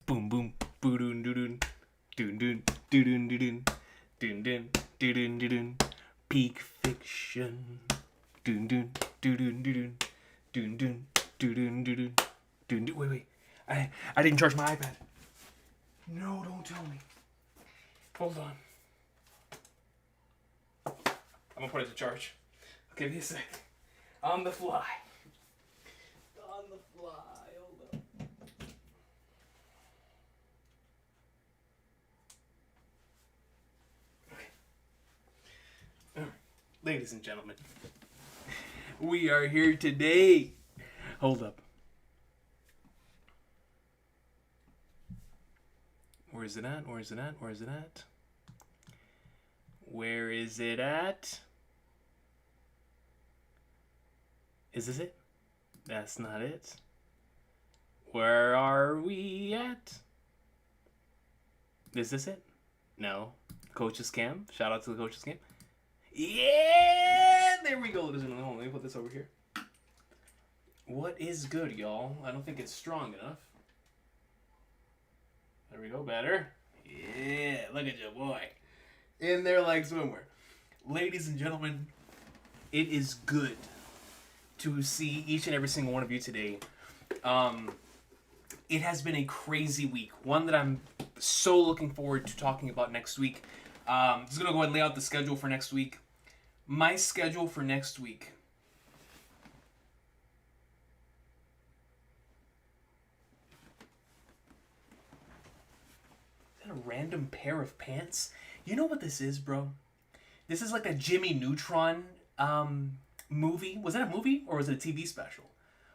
Boom boom boo doon doo doon doon doon doo doon doo doon doon doon doo doon doo doon. Peak fiction. Doon doon doo doon doo doon doon doon doo doon doo doon doon doon. Wait. I didn't charge my iPad. No, don't tell me. Hold on. I'm gonna put it to charge. Give me a sec. On the fly. On the fly. Hold up. Okay. All right. Ladies and gentlemen, we are here today. Hold up. Where is it at? Where is it at? Where is it at? Where is it at? Is this it? That's not it. Where are we at? Is this it? No. Coach's Cam. Shout out to the Coach's Cam. Yeah! There we go. Hold on, let me put this over here. What is good, y'all? I don't think it's strong enough. There we go. Better. Yeah. Look at your boy. In there like swimwear. Ladies and gentlemen, it is good to see each and every single one of you today. It has been a crazy week. One that I'm so looking forward to talking about next week. I'm just going to go ahead and lay out the schedule for next week. My schedule for next week. Is that a random pair of pants? You know what this is, bro? This is like a Jimmy Neutron movie. Was that a movie or was it a TV special?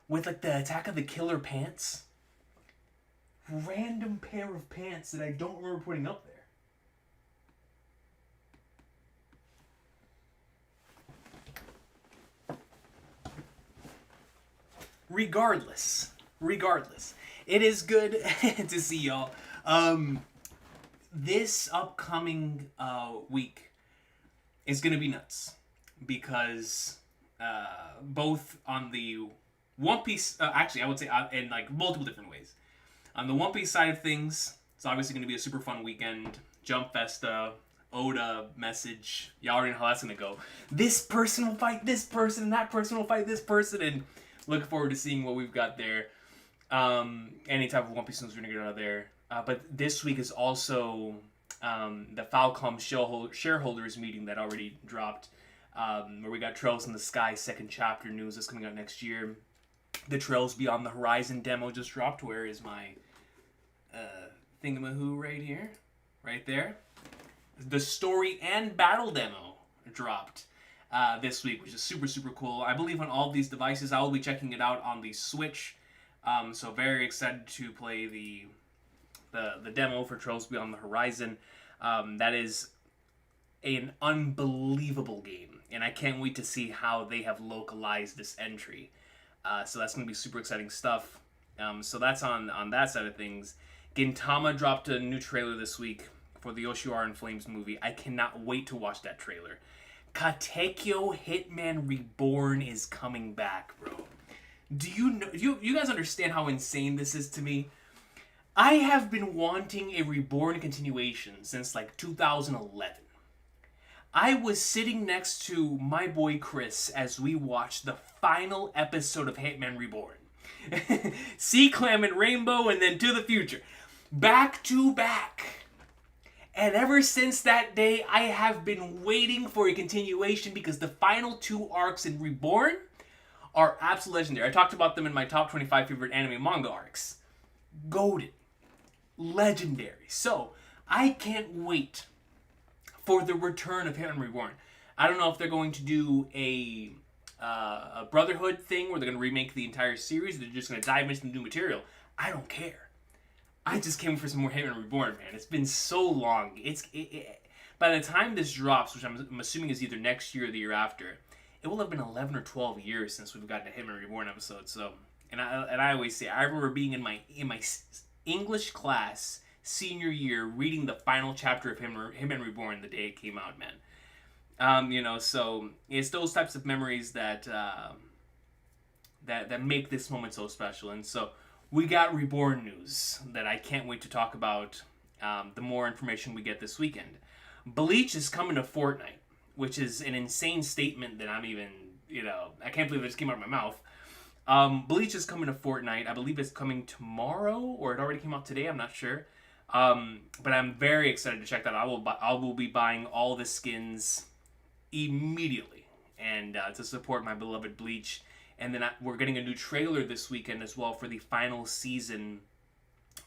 With like the Attack of the Killer pants? Random pair of pants that I don't remember putting up there. Regardless, it is good to see y'all. This upcoming week is gonna be nuts because both on the One Piece, actually I would say in like multiple different ways. On the One Piece side of things, it's obviously gonna be a super fun weekend. Jump Festa, Oda message. Y'all already know how that's gonna go. This person will fight this person, and that person will fight this person, and looking forward to seeing what we've got there. Any type of One Piece news we're gonna get out of there. But this week is also the Falcom shareholders meeting that already dropped, where we got Trails in the Sky second chapter news that's coming out next year. The Trails Beyond the Horizon demo just dropped. Where is my thingamahoo right here? Right there. The story and battle demo dropped this week, which is super, super cool. I believe on all of these devices. I will be checking it out on the Switch. So very excited to play the demo for Trails Beyond the Horizon. That is an unbelievable game, and I can't wait to see how they have localized this entry. So that's going to be super exciting stuff. So that's on that side of things. Gintama dropped a new trailer this week for the Yoshiwara in Flames movie. I cannot wait to watch that trailer. Katekyo Hitman Reborn is coming back, bro. Do you know? You guys understand how insane this is to me? I have been wanting a Reborn continuation since like 2011. I was sitting next to my boy Chris as we watched the final episode of Hitman Reborn. Sea Clam and Rainbow, and then To the Future. Back to back. And ever since that day, I have been waiting for a continuation because the final two arcs in Reborn are absolutely legendary. I talked about them in my top 25 favorite anime manga arcs. Goated. Legendary. So, I can't wait for the return of Hitman Reborn. I don't know if they're going to do a Brotherhood thing where they're going to remake the entire series, or they're just going to dive into the new material. I don't care. I just came for some more Hitman Reborn, man. It's been so long. By the time this drops, which I'm assuming is either next year or the year after, it will have been 11 or 12 years since we've gotten a Hitman Reborn episode. So, and I always say, I remember being in my English class senior year reading the final chapter of Hitman Reborn the day it came out, man. So it's those types of memories that that make this moment so special. And so we got Reborn news that I can't wait to talk about the more information we get this weekend. Bleach is coming to Fortnite, which is an insane statement that I'm even, I can't believe it just came out of my mouth. Bleach is coming to Fortnite. I believe it's coming tomorrow, or it already came out today. I'm not sure. But I'm very excited to check that out. I will be buying all the skins immediately, and to support my beloved Bleach. And then we're getting a new trailer this weekend as well for the final season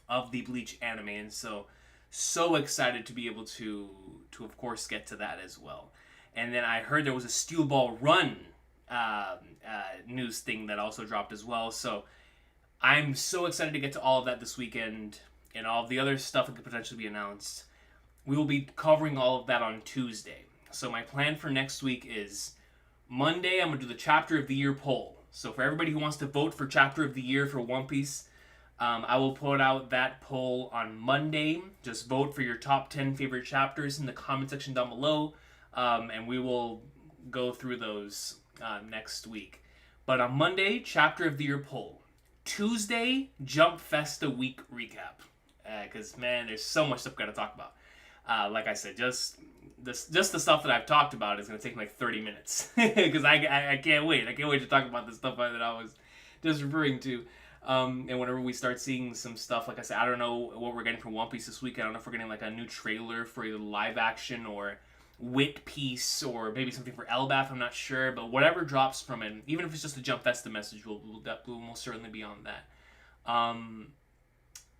of the Bleach anime, and so excited to be able to of course get to that as well. And then I heard there was a Steel Ball Run news thing that also dropped as well. So I'm so excited to get to all of that this weekend, and all of the other stuff that could potentially be announced. We will be covering all of that on Tuesday. So my plan for next week is Monday, I'm going to do the Chapter of the Year poll. So for everybody who wants to vote for Chapter of the Year for One Piece, I will put out that poll on Monday. Just vote for your top 10 favorite chapters in the comment section down below, and we will go through those next week. But on Monday, Chapter of the Year poll. Tuesday, Jump Festa week recap. Because, man, there's so much stuff I've got to talk about. Like I said, just the stuff that I've talked about is going to take like 30 minutes. Because I can't wait. I can't wait to talk about the stuff that I was just referring to. And whenever we start seeing some stuff, like I said, I don't know what we're getting from One Piece this week. I don't know if we're getting like a new trailer for either live action or wit piece, or maybe something for Elbaf. I'm not sure. But whatever drops from it, even if it's just a Jump Festa message, we'll most certainly be on that.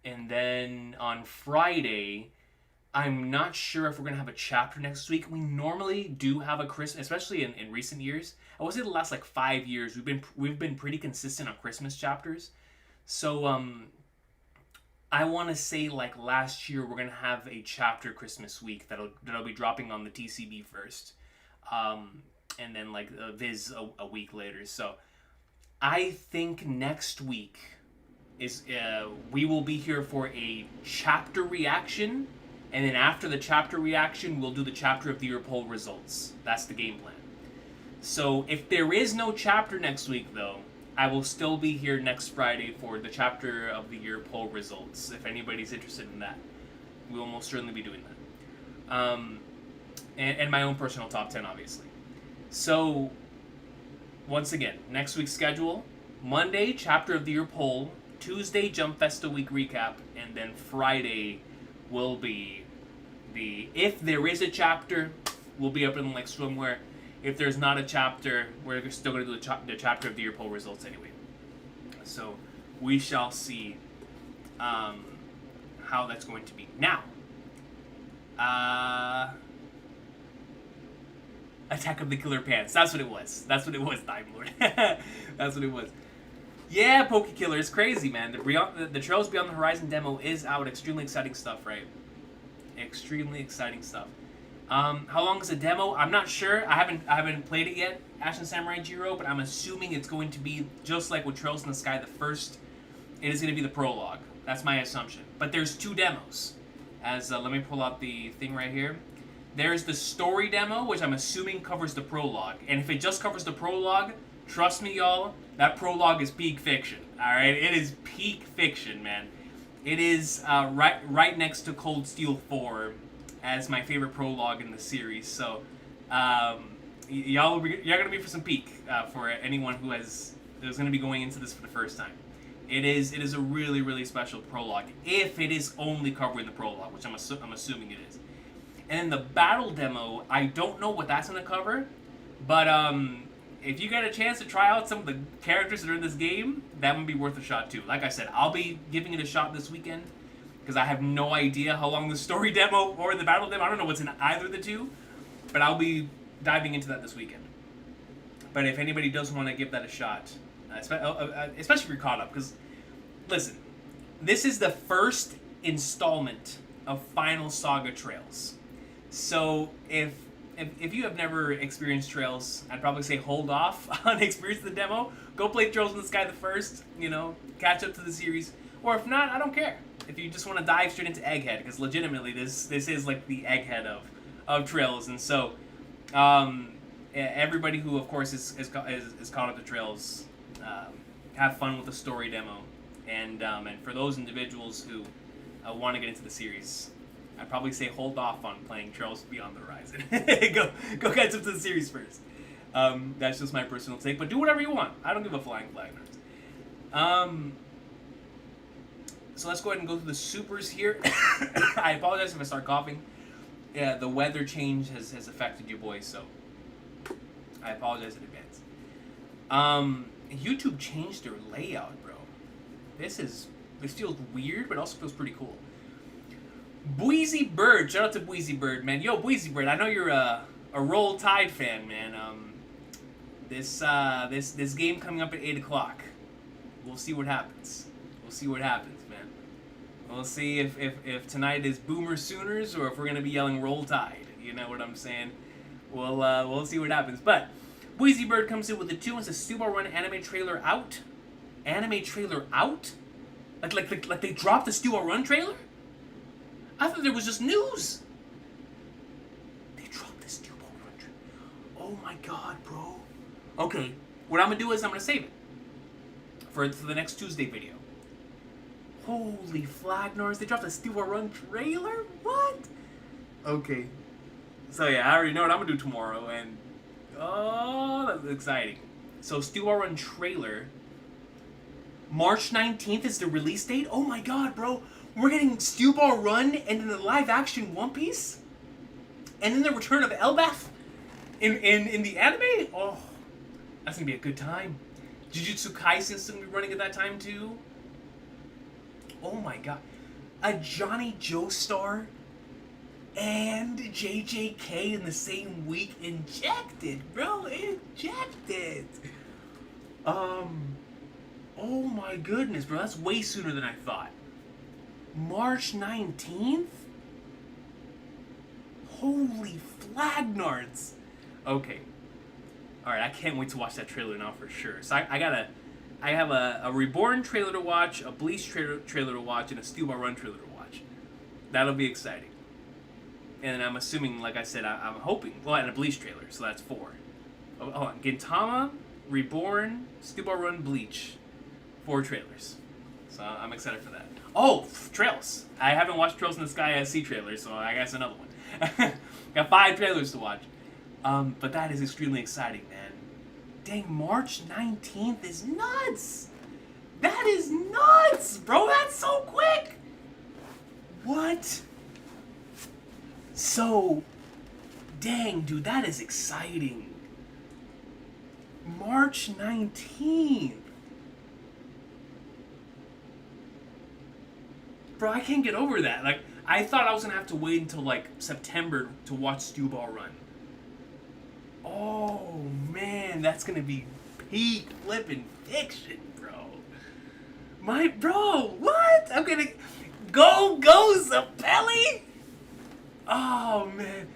And then on Friday, I'm not sure if we're going to have a chapter next week. We normally do have a Christmas, especially in recent years. I would say the last like 5 years, we've been pretty consistent on Christmas chapters. So I want to say like last year we're going to have a chapter Christmas week that'll be dropping on the TCB first. And then like Viz a week later. So I think next week is we will be here for a chapter reaction, and then after the chapter reaction, we'll do the Chapter of the Year poll results. That's the game plan. So if there is no chapter next week, though, I will still be here next Friday for the Chapter of the Year poll results. If anybody's interested in that, we will most certainly be doing that. And my own personal top 10, obviously. So once again, next week's schedule: Monday, Chapter of the Year poll. Tuesday, Jump Festa week recap, and then Friday will be if there is a chapter, we'll be up in like swimwear. If there's not a chapter, we're still going to do the Chapter of the Year poll results anyway. So we shall see how that's going to be. Now, Attack of the Killer Pants. That's what it was. Time Lord. That's what it was. Yeah, Poke Killer is crazy, man. The Trails Beyond the Horizon demo is out. Extremely exciting stuff, right? Extremely exciting stuff. How long is the demo? I'm not sure. I haven't played it yet, Ashen Samurai Jiro, but I'm assuming it's going to be just like with Trails in the Sky, the first. It is going to be the prologue. That's my assumption. But there's two demos. Let me pull out the thing right here. There's the story demo, which I'm assuming covers the prologue. And if it just covers the prologue, trust me, y'all, that prologue is peak fiction. All right, it is peak fiction, man. It is right next to Cold Steel 4 as my favorite prologue in the series. So, you're gonna be for some peak for anyone who is gonna be going into this for the first time. It is a really, really special prologue, if it is only covering the prologue, which I'm assuming it is. And then the battle demo, I don't know what that's gonna cover, but if you get a chance to try out some of the characters that are in this game, that would be worth a shot too. Like I said, I'll be giving it a shot this weekend, because I have no idea how long the story demo or the battle demo, I don't know what's in either of the two, but I'll be diving into that this weekend. But if anybody does want to give that a shot, especially if you're caught up, because, listen, this is the first installment of Final Saga Trails. So if you have never experienced Trails, I'd probably say hold off on experiencing the demo. Go play Trails in the Sky the first, catch up to the series. Or if not, I don't care. If you just want to dive straight into Egghead, because legitimately this is like the Egghead of Trails. And so everybody who, of course, is caught up to Trails, have fun with the story demo. And for those individuals who want to get into the series, I'd probably say hold off on playing Trails Beyond the Horizon. go get into the series first. That's just my personal take, but do whatever you want. I don't give a flying flag. So let's go ahead and go through the supers here. I apologize if I start coughing. Yeah, the weather change has affected you boys, so I apologize in advance. YouTube changed their layout, bro. This feels weird, but also feels pretty cool. Bweezy Bird, shout out to Bweezy Bird, man. Yo, Bweezy Bird, I know you're a Roll Tide fan, man. This game coming up at 8 o'clock. We'll see what happens. We'll see what happens, man. We'll see if tonight is Boomer Sooners or if we're gonna be yelling Roll Tide. You know what I'm saying? We'll see what happens. But Bweezy Bird comes in with the 2 and says Steel Ball Run anime trailer out. Anime trailer out? Like they dropped the Steel Ball Run trailer? I thought there was just news. They dropped the Steel Ball Run trailer. Oh my god, bro. Okay, what I'm gonna do is I'm gonna save it for the next Tuesday video. Holy flagnars, they dropped a Steel Ball Run trailer? What? Okay. So yeah, I already know what I'm gonna do tomorrow, and oh, that's exciting. So Steel Ball Run trailer. March 19th is the release date? Oh my god, bro. We're getting Steel Ball Run and then the live action One Piece? And then the return of Elbaf in the anime? Oh, that's gonna be a good time. Jujutsu Kaisen's gonna be running at that time too. Oh my god. A Johnny Joestar and JJK in the same week. Injected, bro. Injected. Oh my goodness, bro. That's way sooner than I thought. March 19th? Holy flagnards. Okay. Alright, I can't wait to watch that trailer now for sure. So I have a Reborn trailer to watch, a Bleach trailer to watch, and a Steel Ball Run trailer to watch. That'll be exciting. And I'm assuming, like I said, I'm hoping, well, and a Bleach trailer, so that's 4. Oh, hold on. Gintama, Reborn, Steel Ball Run, Bleach. 4 trailers. So I'm excited for that. Oh, Trails. I haven't watched Trails in the Sky SC trailer, so I guess another one. Got 5 trailers to watch. But that is extremely exciting, man. Dang, March 19th is nuts! That is nuts, bro! That's so quick! What? So, dang, dude, that is exciting. March 19th. Bro, I can't get over that. Like, I thought I was gonna have to wait until, like, September to watch Steel Ball Run. Oh, man, that's gonna be peak flippin' fiction, bro. Bro, what? I'm gonna... Go, Zappelli? Oh, man.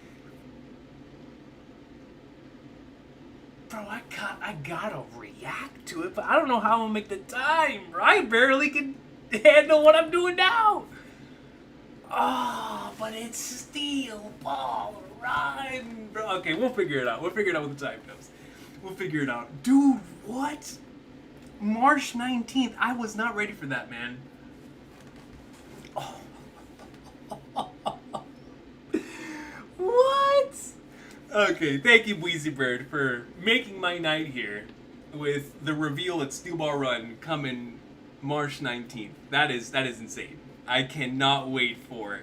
Bro, I gotta react to it, but I don't know how I'm gonna make the time, bro. I barely can handle what I'm doing now. Oh, but it's Steel Ball Run, bro. Okay, we'll figure it out. We'll figure it out when the time comes. We'll figure it out. Dude, what? March 19th. I was not ready for that, man. Oh. What? Okay, thank you, Bweezy Bird, for making my night here with the reveal at Steel Ball Run coming March 19th. That is insane. I cannot wait for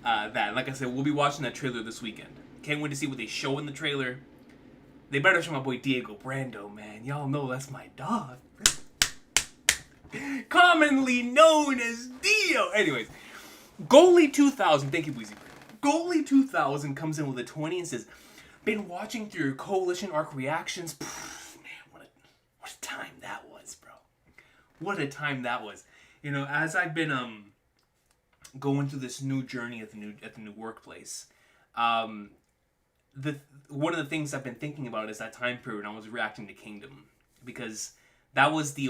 that. Like I said, we'll be watching that trailer this weekend. Can't wait to see what they show in the trailer. They better show my boy Diego Brando, man. Y'all know that's my dog. Commonly known as Dio. Anyways, Goalie 2000. Thank you, Bweezy. Goalie 2000 comes in with a 20 and says, "Been watching through your Coalition Arc reactions." Man, what a time that was, bro. What a time that was. You know, as I've been going through this new journey at the new workplace, one of the things I've been thinking about is that time period when I was reacting to Kingdom, because that was the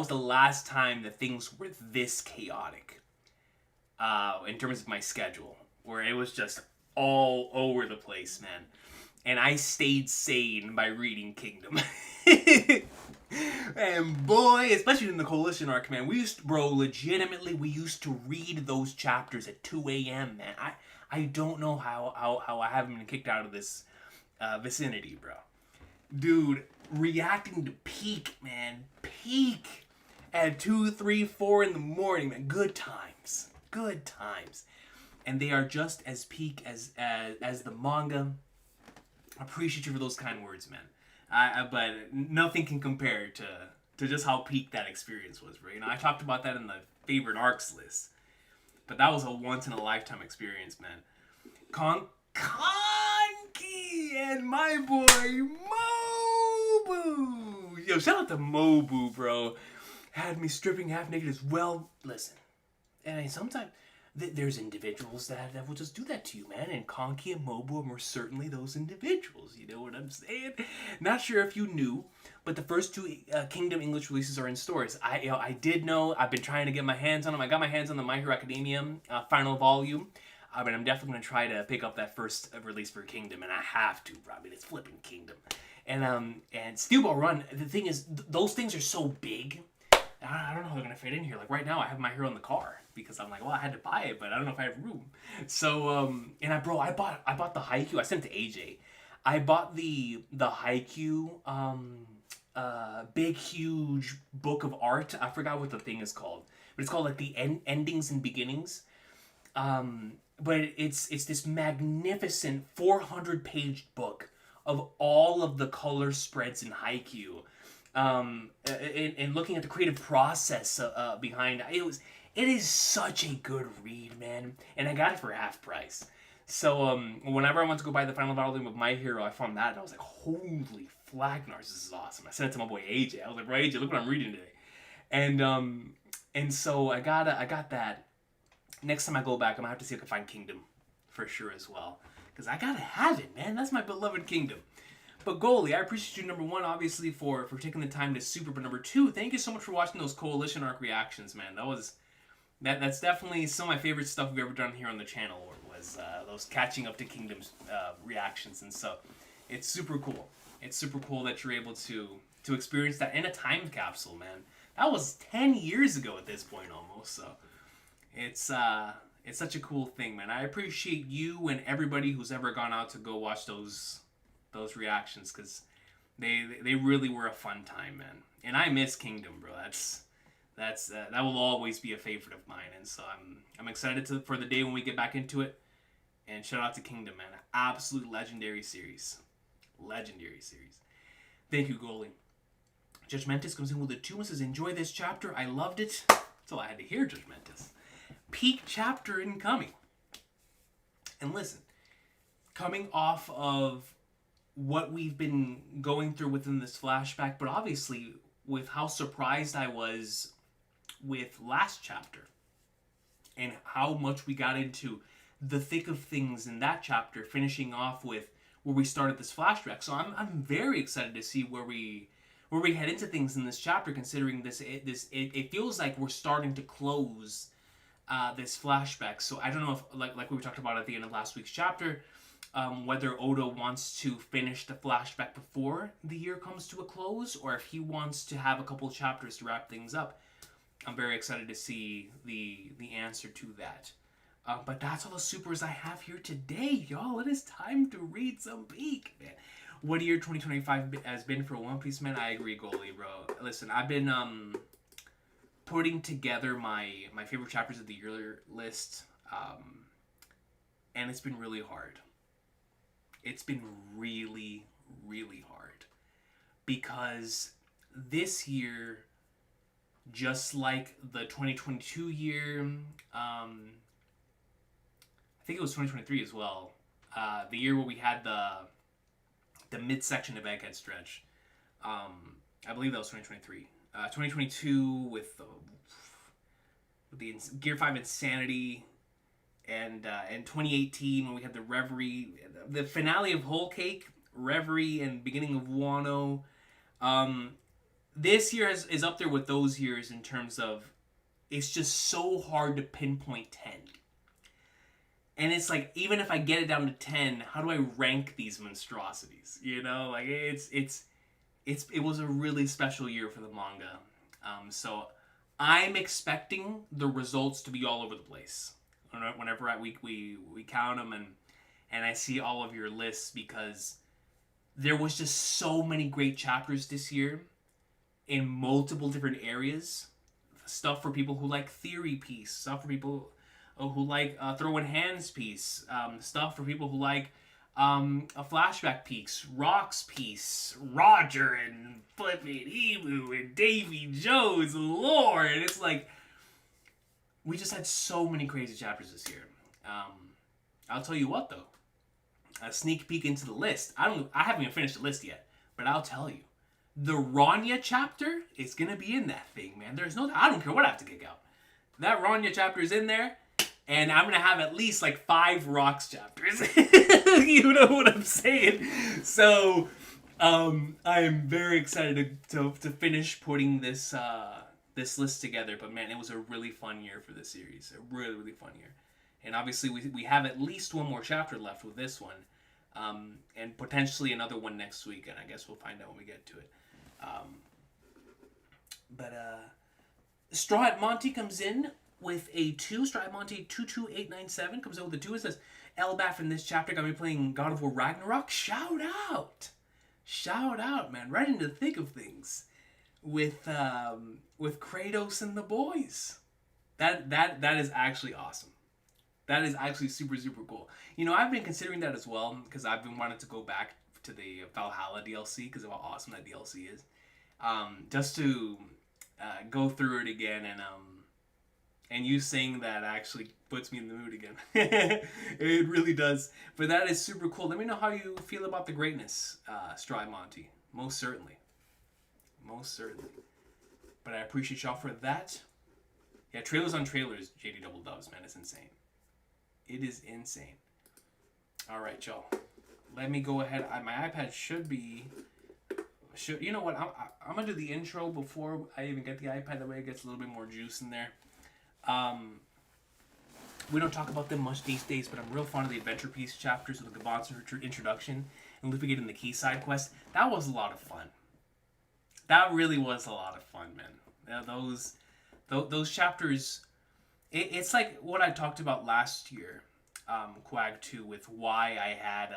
last time that things were this chaotic in terms of my schedule, where it was just all over the place, man. And I stayed sane by reading Kingdom. And boy, especially in the Coalition arc, man, legitimately, we used to read those chapters at 2 a.m., man. I don't know how I haven't been kicked out of this vicinity, bro. Dude, reacting to Peak, man. Peak at 2, 3, 4 in the morning, man. Good times. Good times. And they are just as peak as the manga. I appreciate you for those kind words, man. But nothing can compare to just how peak that experience was, bro. You know, I talked about that in the favorite arcs list. But that was a once-in-a-lifetime experience, man. Conky and my boy Mobu. Yo, shout out to Mobu, bro. Had me stripping half naked as well. Listen, I mean, sometimes there's individuals that will just do that to you, man. And Conky and Mobu are certainly those individuals. You know what I'm saying? Not sure if you knew, but the first 2 Kingdom English releases are in stores. I did know. I've been trying to get my hands on them. I got my hands on the My Hero Academia final volume. But I'm definitely going to try to pick up that first release for Kingdom, and I have to, bro. I mean, it's flipping Kingdom. And Steel Ball Run, the thing is, those things are so big. I don't know how they're going to fit in here. Like, right now, I have My Hero in the car, because I'm like, well, I had to buy it, but I don't know if I have room. So, and I bought the Haikyuu. I sent it to AJ. I bought the Haikyuu, big, huge book of art. I forgot what the thing is called. But it's called, like, the Endings and Beginnings. But it's this magnificent 400-page book of all of the color spreads in Haikyuu. And looking at the creative process behind it is such a good read, man. And I got it for half price. So whenever I went to go buy the final volume of My Hero, I found that and I was like, holy flagnars, this is awesome. I sent it to my boy AJ. I was like, bro, AJ, look what I'm reading today. And so I got that. Next time I go back, I'm gonna have to see if I can find Kingdom for sure as well. Because I gotta have it, man. That's my beloved Kingdom. But Goalie, I appreciate you, number 1, obviously, for taking the time to super. But number 2, thank you so much for watching those Coalition arc reactions, man. That's definitely some of my favorite stuff we've ever done here on the channel. Was those catching up to Kingdom's reactions, and so it's super cool. It's super cool that you're able to experience that in a time capsule, man. That was 10 years ago at this point, almost. So it's such a cool thing, man. I appreciate you and everybody who's ever gone out to go watch those reactions, because they really were a fun time, man. And I miss Kingdom, bro. That will always be a favorite of mine, and so I'm excited for the day when we get back into it. And shout out to Kingdom, man. Absolute legendary series. Legendary series. Thank you, Goalie. Judgmentus comes in with a 2 and says, enjoy this chapter. I loved it. That's all I had to hear, Judgmentus. Peak chapter incoming. And listen, coming off of what we've been going through within this flashback, but obviously with how surprised I was with last chapter and how much we got into the thick of things in that chapter, finishing off with where we started this flashback. So I'm very excited to see where we head into things in this chapter, considering it feels like we're starting to close this flashback. So I don't know if, like we talked about at the end of last week's chapter, whether Oda wants to finish the flashback before the year comes to a close, or if he wants to have a couple chapters to wrap things up. I'm very excited to see the answer to that. But that's all the supers I have here today, y'all. It is time to read some Peak, man. What year 2025 has been for One Piece, man? I agree, Goalie, bro. Listen, I've been putting together my favorite chapters of the year list, and it's been really hard. It's been really, really hard. Because this year, just like the 2022 year, I think it was 2023 as well, the year where we had the midsection of Egghead stretch. I believe that was 2023. 2022 with the Gear 5 Insanity, and 2018 when we had the Reverie, the finale of Whole Cake, Reverie, and beginning of Wano. This year is up there with those years in terms of it's just so hard to pinpoint 10. And it's like, even if I get it down to 10, how do I rank these monstrosities? You know, like it's it was a really special year for the manga. So I'm expecting the results to be all over the place. Whenever we count them and I see all of your lists, because there was just so many great chapters this year in multiple different areas. Stuff for people who like theory piece, stuff for people who like throwing hands piece, stuff for people who like a flashback piece, Rocks piece, Roger and flipping Emu and Davy Jones, Lord. It's like we just had so many crazy chapters this year. I'll tell you what though, a sneak peek into the list. I haven't even finished the list yet, but I'll tell you, the Rania chapter is gonna be in that thing, man. I don't care what I have to kick out. That Rania chapter is in there. And I'm going to have at least like 5 Rocks chapters. You know what I'm saying? So, I am very excited to finish putting this list together. But man, it was a really fun year for this series. A really, really fun year. And obviously we have at least one more chapter left with this one. And potentially another one next week. And I guess we'll find out when we get to it. Straw Hat Monty comes in with a 2. Straw Hat Monty 22897 comes in with a 2. It says, Elbaf in this chapter got me playing God of War Ragnarok. Shout out, man! Right into the thick of things with Kratos and the boys. That is actually awesome. That is actually super, super cool. You know, I've been considering that as well because I've been wanting to go back to the Valhalla DLC because of how awesome that DLC is. Just to go through it again and you saying that actually puts me in the mood again. It really does. But that is super cool. Let me know how you feel about the greatness, Straw Hat Monty. Most certainly. But I appreciate y'all for that. Yeah, trailers on trailers, JD Double Dubs, man. It's insane. It is insane. All right, y'all. Let me go ahead. My iPad should be... you know what? I'm going to do the intro before I even get the iPad. That way it gets a little bit more juice in there. We don't talk about them much these days, but I'm real fond of the Adventure Piece chapters with the Gaban's introduction and Luffy in the Key Side quest. That was a lot of fun. That really was a lot of fun, man. Yeah, those chapters, it's like what I talked about last year, Quag 2, with why I had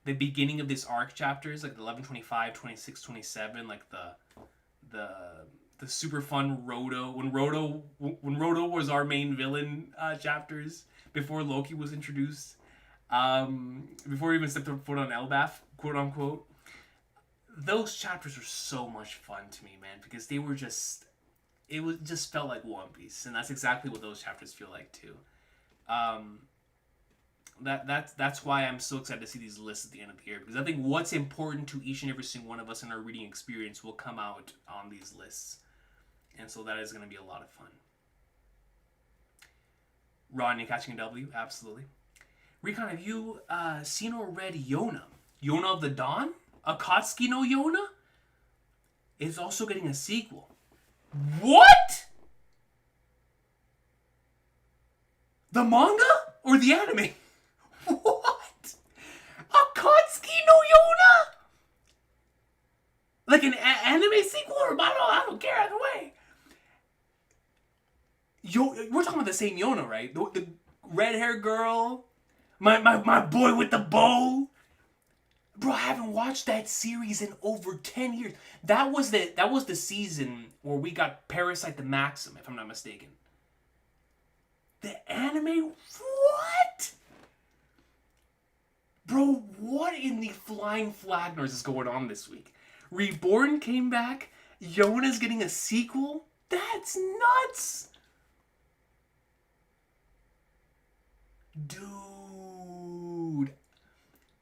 the beginning of this arc chapters, like the 11, 25, 26, 27, like the super fun Roto, when Roto was our main villain chapters before Loki was introduced, before he even stepped foot on Elbaf, quote unquote. Those chapters were so much fun to me, man, because they were just felt like One Piece, and that's exactly what those chapters feel like too. That's why I'm so excited to see these lists at the end of the year, because I think what's important to each and every single one of us in our reading experience will come out on these lists. And so that is going to be a lot of fun. Ron, you catching a W? Absolutely. Recon, have you seen or read Yona? Yona of the Dawn? Akatsuki no Yona? Is also getting a sequel. What? The manga? Or the anime? What? Akatsuki no Yona? Like an anime sequel? Or I don't care either way. We're talking about the same Yona, right? The red-haired girl, my boy with the bow. Bro, I haven't watched that series in over 10 years. That was the season where we got Parasite the Maxim, if I'm not mistaken. The anime? What? Bro, what in the flying flagners is going on this week? Reborn came back. Yona's getting a sequel? That's nuts! Dude,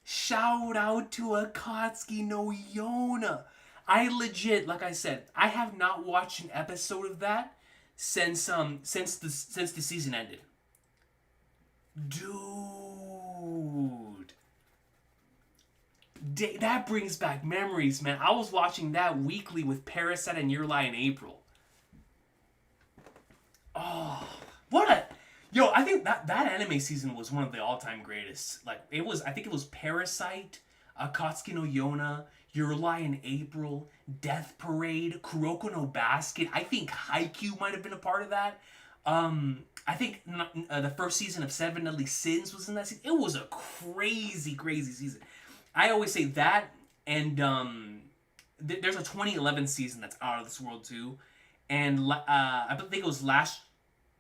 shout out to Akatsuki no Yona. I legit, like I said, I have not watched an episode of that since the season ended. Dude, that brings back memories, man. I was watching that weekly with Parasite and Your Lie in April. Oh, what a... Yo, I think that anime season was one of the all-time greatest. Like, I think it was Parasite, Akatsuki no Yona, Your Lie in April, Death Parade, Kuroko no Basket. I think Haikyuu might have been a part of that. I think the first season of Seven Deadly Sins was in that season. It was a crazy, crazy season. I always say that, and there's a 2011 season that's out of this world too, and I think it was last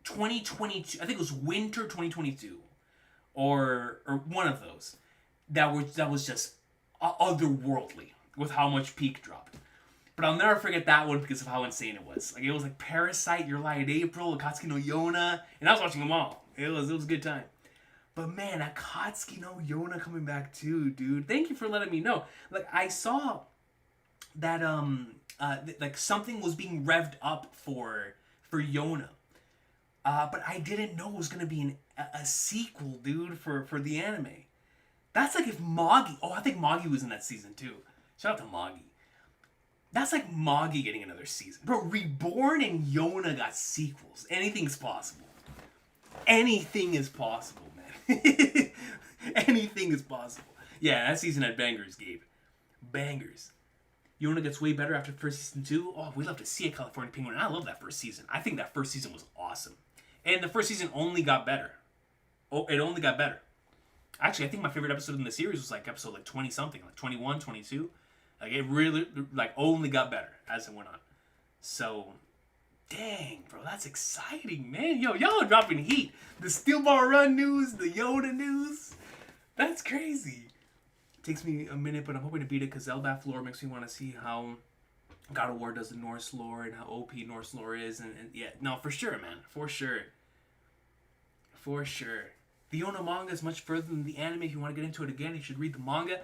2022. I think it was winter 2022, or one of those. That was just otherworldly with how much Peak dropped. But I'll never forget that one because of how insane it was. Like it was like Parasite, Your Lie in April, Akatsuki no Yona, and I was watching them all. It was a good time. But man, Akatsuki no Yona coming back too, dude. Thank you for letting me know. Like I saw that like something was being revved up for Yona. But I didn't know it was gonna be a sequel, dude, for the anime. That's like if Magi. Oh, I think Magi was in that season too. Shout out to Magi. That's like Magi getting another season. Bro, Reborn and Yona got sequels. Anything's possible. Anything is possible, man. Anything is possible. Yeah, that season had bangers, Gabe. Bangers. Yona gets way better after first season 2. Oh, we love to see a California Penguin. I love that first season. I think that first season was awesome. And the first season only got better. Oh, it only got better. Actually, I think my favorite episode in the series was like episode like 20 something, like 21, 22. Like it really like only got better as it went on. So, dang, bro, that's exciting, man. Yo, y'all are dropping heat. The Steel Ball Run news, the Yoda news. That's crazy. Takes me a minute, but I'm hoping to beat it because Elbaf lore makes me want to see how God of War does the Norse lore and how OP Norse lore is. And yeah, no, for sure, man. For sure. For sure. The Yona manga is much further than the anime. If you want to get into it again, you should read the manga.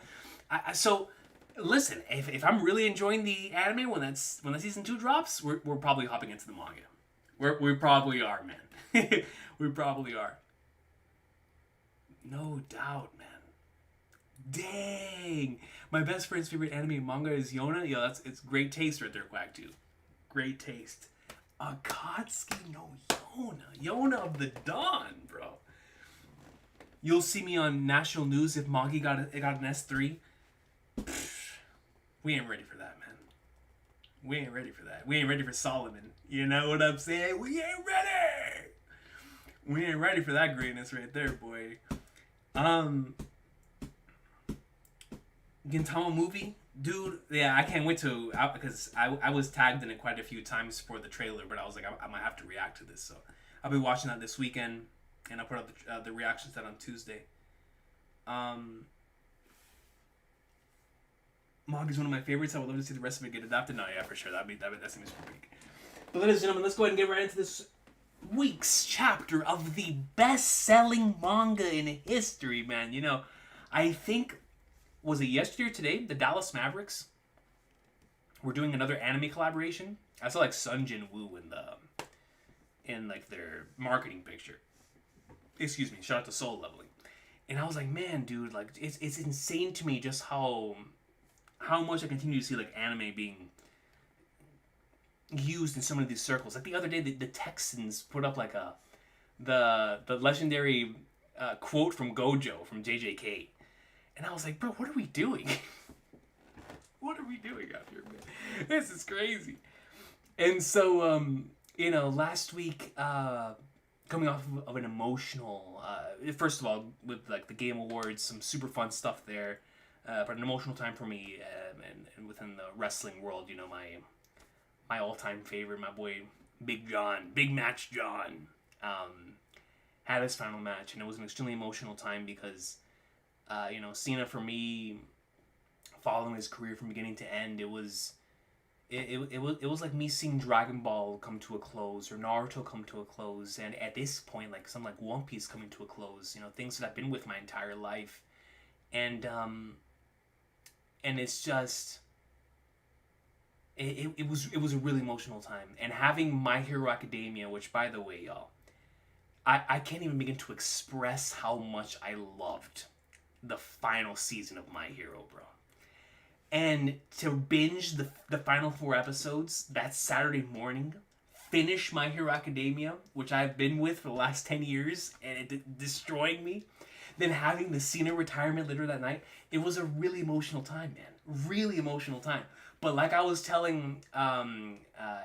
So, listen, if I'm really enjoying the anime when that season 2 drops, we're probably hopping into the manga. We probably are, man. We probably are. No doubt, man. Dang. My best friend's favorite anime and manga is Yona. Yo, it's great taste right there, Quack 2. Great taste. Akatsuki no Yona. Yona of the Dawn, bro. You'll see me on national news if Magi got an S3. We ain't ready for that, man. We ain't ready for that. We ain't ready for Solomon. You know what I'm saying? We ain't ready. We ain't ready for that greatness right there, boy. Gintama movie, dude. Yeah, I can't wait to because I was tagged in it quite a few times for the trailer, but I was like I might have to react to this, so I'll be watching that this weekend, and I'll put up the reactions to that on Tuesday. Manga is one of my favorites. I would love to see the rest of it get adapted. No, yeah, for sure. That seems pretty big. But ladies and gentlemen, let's go ahead and get right into this week's chapter of the best-selling manga in history, man. You know, I think, was it yesterday or today? The Dallas Mavericks were doing another anime collaboration. I saw like Sun Jin Woo in like their marketing picture. Excuse me. Shout out to Soul Leveling. And I was like, man, dude, like it's insane to me just how much I continue to see like anime being used in so many of these circles. Like the other day, the Texans put up like the legendary quote from Gojo from JJK, and I was like, bro, what are we doing? What are we doing out here, man? This is crazy. And so, last week, coming off of an emotional, first of all, with like the Game Awards, some super fun stuff there. But an emotional time for me, and within the wrestling world, you know, my all-time favorite, my boy Big Match John, had his final match, and it was an extremely emotional time because, Cena, for me, following his career from beginning to end, it was like me seeing Dragon Ball come to a close or Naruto come to a close, and at this point, like some like One Piece coming to a close, you know, things that I've been with my entire life, and it's just it was a really emotional time. And having My Hero Academia, which by the way, y'all, I can't even begin to express how much I loved the final season of My Hero, bro. And to binge the final 4 episodes that Saturday morning, finish My Hero Academia, which I've been with for the last 10 years, and it destroying me, then having the Cena retirement later that night, it was a really emotional time, man. really emotional time. But like I was telling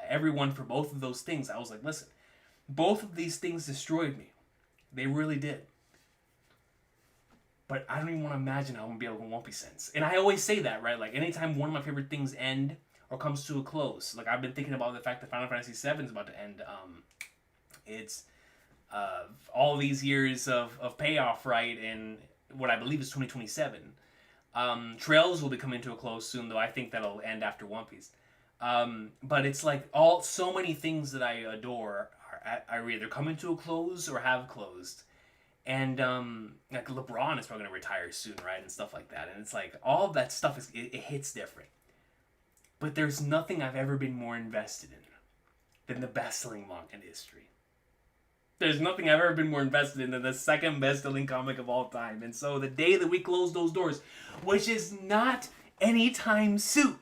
everyone for both of those things, I was like, listen, both of these things destroyed me. They really did. But I don't even want to imagine how I'm going to be able to go One Piece since. And I always say that, right? Like, anytime one of my favorite things end or comes to a close, like, I've been thinking about the fact that Final Fantasy VII is about to end. It's all these years of payoff, right? And what I believe is 2027. Trails will be coming to a close soon, though I think that'll end after One Piece. But it's like so many things that I adore are either coming to a close or have closed. And like LeBron is probably gonna retire soon, right, and stuff like that. And it's like all of that stuff it hits different. But there's nothing I've ever been more invested in than the best-selling manga in history. There's nothing I've ever been more invested in than the second best-selling comic of all time. And so the day that we close those doors, which is not anytime soon,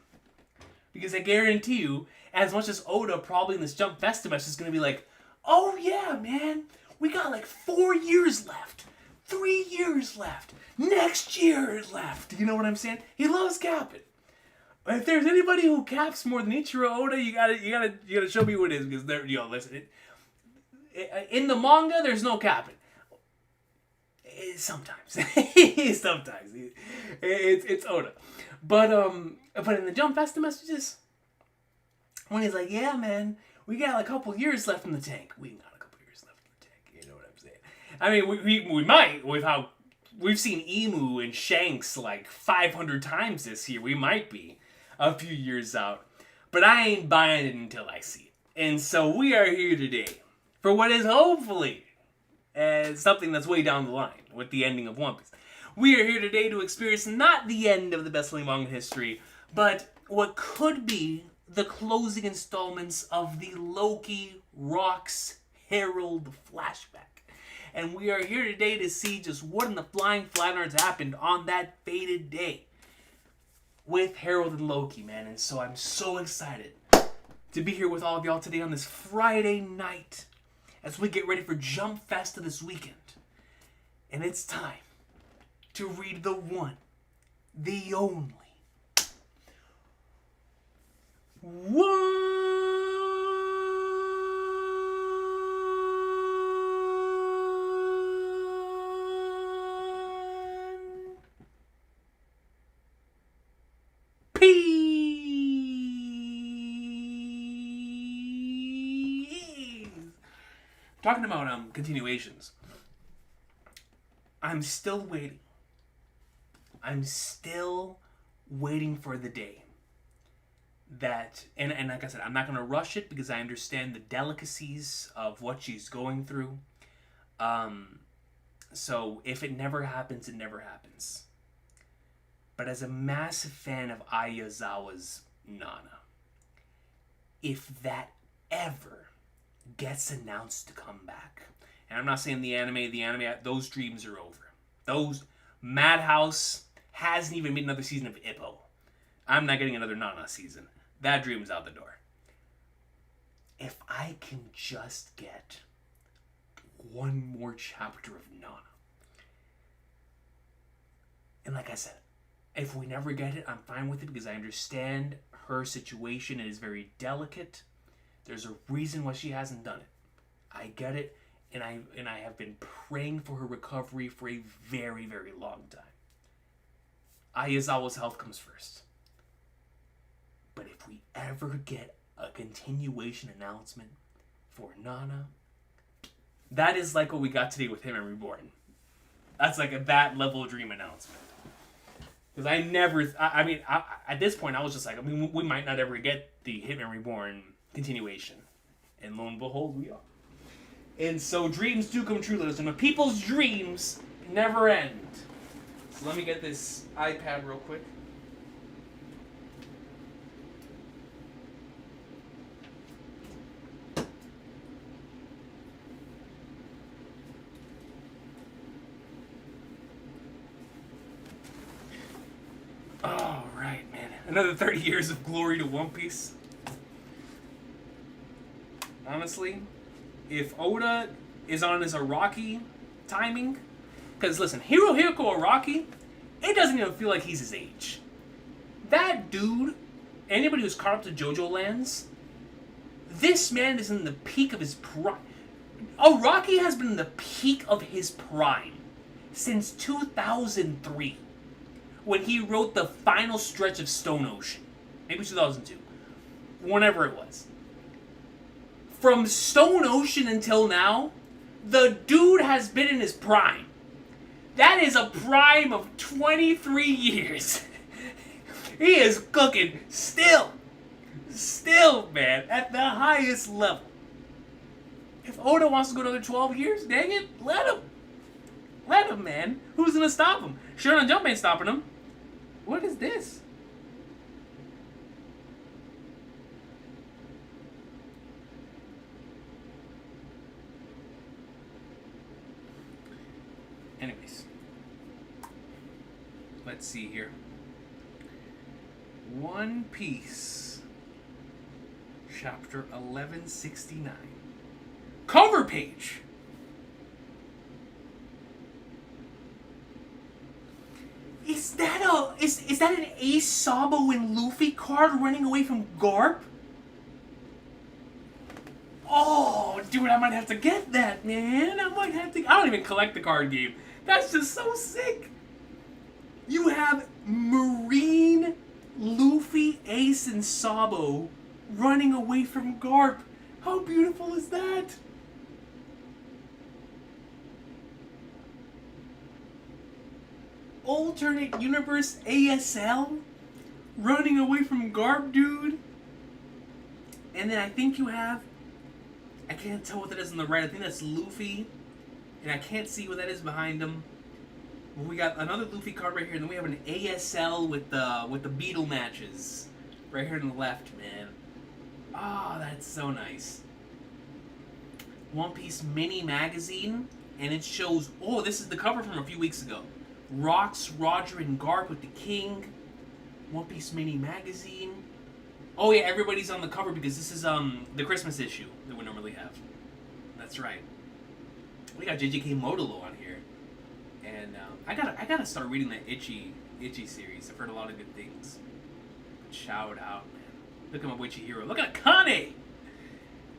because I guarantee you, as much as Oda probably in this Jump Festival is gonna be like, oh yeah, man. We got like 4 years left. 3 years left. Next year left. You know what I'm saying? He loves capping. If there's anybody who caps more than Ichiro Oda, you gotta show me who it is, because listen. In the manga, there's no capping. Sometimes, it's Oda, but in the Jump Fest messages, when he's like, yeah, man, we got a couple years left in the tank. We got a couple years left in the tank. You know what I'm saying? I mean, we might, with how we've seen Emu and Shanks like 500 times this year. We might be a few years out, but I ain't buying it until I see it. And so we are here today for what is hopefully something that's way down the line with the ending of One Piece. We are here today to experience not the end of the best-selling manga history, but what could be the closing installments of the Loki Rocks Herald flashback. And we are here today to see just what in the flying flatirons happened on that fated day with Herald and Loki, man. And so I'm so excited to be here with all of y'all today on this Friday night as we get ready for Jump Festa this weekend. And it's time to read the one, the only, Talking about continuations, I'm still waiting. I'm still waiting for the day that, and like I said, I'm not going to rush it because I understand the delicacies of what she's going through. So if it never happens, it never happens. But as a massive fan of Ayazawa's Nana, if that ever gets announced to come back, and I'm not saying the anime, those dreams are over. Those Madhouse hasn't even made another season of Ippo. I'm not getting another Nana season. That dream's out the door. If I can just get one more chapter of Nana, and like I said, if we never get it, I'm fine with it because I understand her situation. It is very delicate. There's a reason why she hasn't done it. I get it, and I have been praying for her recovery for a very, very long time. Ayazawa's health comes first. But if we ever get a continuation announcement for Nana, that is like what we got today with Hitman Reborn. That's like that level of dream announcement. Because at this point, I was just like, we might not ever get the Hitman Reborn continuation. And lo and behold, we are. And so dreams do come true, ladies and gentlemen. People's dreams never end. So let me get this iPad real quick. All right, man. Another 30 years of glory to One Piece. Honestly, if Oda is on his Araki timing, because listen, Hirohiko Araki, it doesn't even feel like he's his age. That dude, anybody who's caught up to JoJo Lands, this man is in the peak of his prime. Oh, Rocky has been in the peak of his prime since 2003, when he wrote the final stretch of Stone Ocean. Maybe 2002. Whenever it was. From Stone Ocean until now, the dude has been in his prime. That is a prime of 23 years. He is cooking still. Still, man, at the highest level. If Oda wants to go another 12 years, dang it, let him. Let him, man. Who's gonna stop him? Shonen Jump ain't stopping him. What is this? Anyways. Let's see here. One Piece. Chapter 1169. Cover page! Is that an Ace Sabo and Luffy card running away from Garp? Oh, dude, I might have to get that, man. I don't even collect the card game. That's just so sick. You have Marine, Luffy, Ace, and Sabo running away from Garp. How beautiful is that? Alternate universe ASL running away from Garp, dude. And then I think you have, I can't tell what that is on the right. I think that's Luffy, and I can't see what that is behind him. But we got another Luffy card right here, and then we have an ASL with the Beetle matches right here on the left, man. Oh, that's so nice. One Piece mini magazine, and it shows. Oh, this is the cover from a few weeks ago. Rocks, Roger, and Garp with the King. One Piece mini magazine. Oh yeah, everybody's on the cover because this is the Christmas issue that we normally have. That's right. We got JJK Modolo on here, and I gotta start reading that Itchy series. I've heard a lot of good things. Shout out, man! Look at my boy Chihiro. Look at Akane,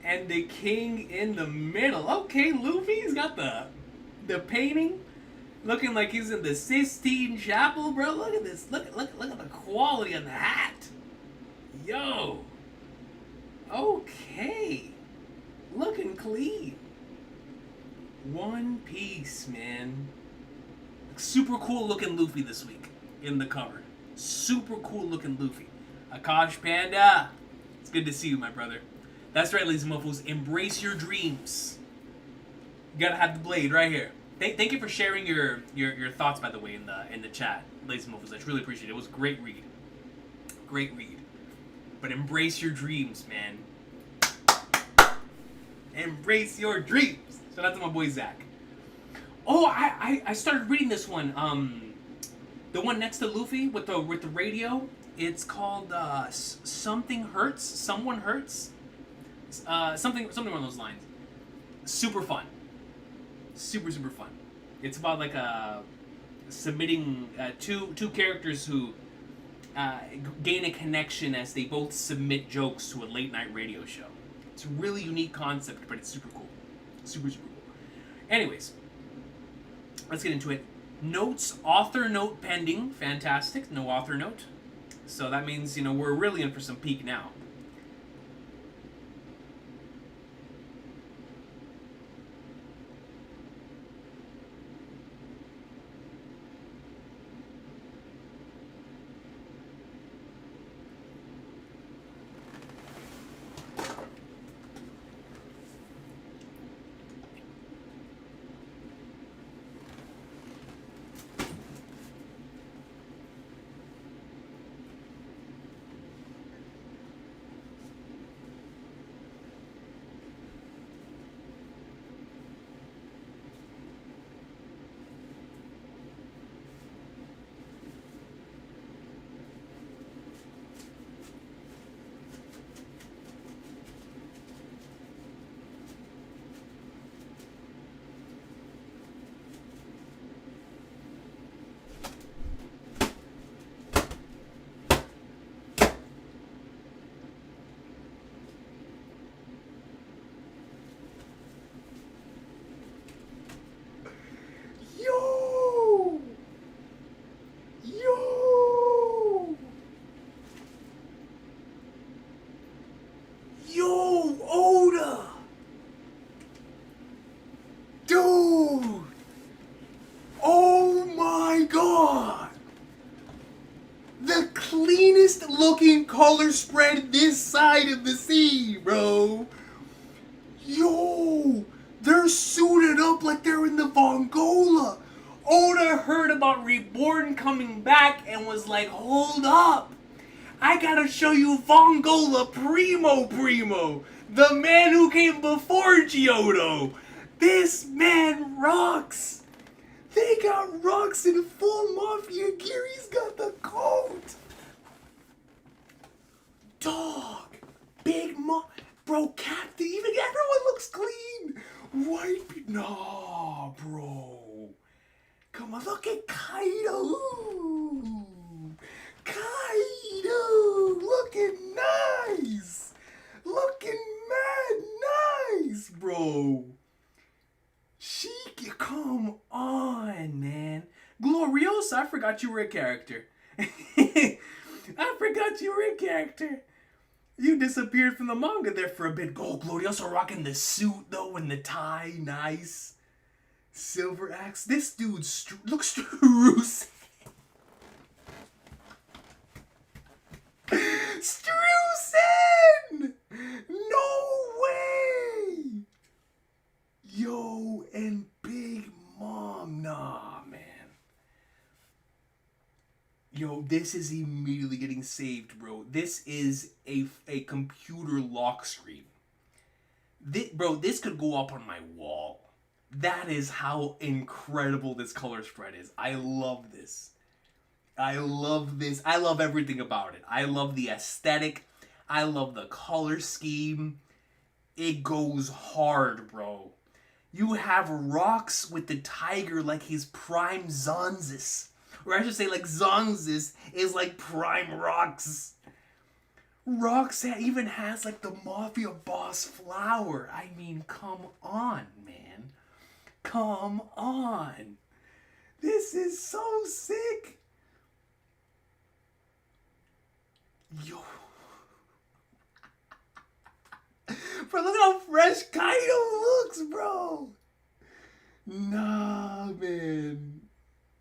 and the King in the middle. Okay, Luffy's got the painting. Looking like he's in the Sistine Chapel, bro. Look at this. Look at the quality on the hat. Yo. Okay. Looking clean. One Piece, man. Super cool looking Luffy this week in the cover. Super cool looking Luffy. Akash Panda. It's good to see you, my brother. That's right, ladies and mofos. Embrace your dreams. You gotta have the blade right here. Thank you for sharing your thoughts, by the way, in the chat, ladies and mofos. I truly appreciate it. It was a great read. Great read. But embrace your dreams, man. Embrace your dreams. Shout out to my boy Zach. Oh, I started reading this one. The one next to Luffy with the radio. It's called Something Hurts. Someone Hurts. Something along those lines. Super fun. Super fun. It's about like submitting two characters who gain a connection as they both submit jokes to a late night radio show. It's a really unique concept, but it's super cool. Super cool. Anyways, let's get into it. Notes, author note pending. Fantastic. No author note. So that means, we're really in for some peak now. Born coming back and was like, hold up. I gotta show you Vongola Primo. The man who came before Giotto. This man rocks. They got rocks in full Mafia gear. He's got the coat. Dog. Big Bro, Captain. Even everyone looks clean. White. Nah, bro. Come on, look at Kaido. Ooh. Kaido. Looking nice. Looking mad nice, bro. Sheik, come on, man. Gloriosa, I forgot you were a character. I forgot you were a character. You disappeared from the manga there for a bit. Oh, Gloriosa rocking the suit, though, and the tie. Nice. Silver Axe. This dude looks Struce. Strucen! No way! Yo, and Big Mom. Nah, man. Yo, this is immediately getting saved, bro. This is a computer lock screen. Bro, this could go up on my wall. That is how incredible this color spread is. I love this. I love this. I love everything about it. I love the aesthetic. I love the color scheme. It goes hard, bro. You have rocks with the tiger like he's prime Zonzis. Or I should say like Zonzis is like prime Rocks. Rocks that even has like the Mafia boss flower. I mean, come on, man. Come on. This is so sick. Yo. Bro, look how fresh Kaido looks, bro. Nah, man.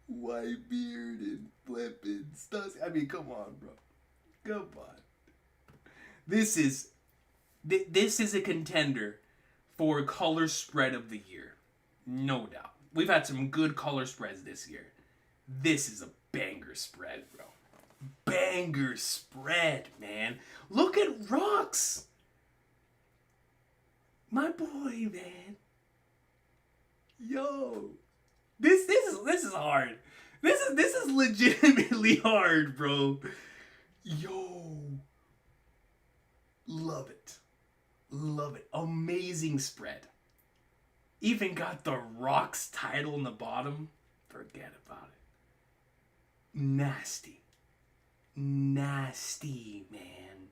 White beard and flipping stuff. I mean, come on, bro. Come on. This is a contender for color spread of the year. No doubt. We've had some good color spreads this year. This is a banger spread, bro. Banger spread, man. Look at Rocks. My boy, man. Yo. This is hard. This is legitimately hard, bro. Yo. Love it. Love it. Amazing spread. Even got the Rocks title in the bottom. Forget about it. Nasty. Nasty, man.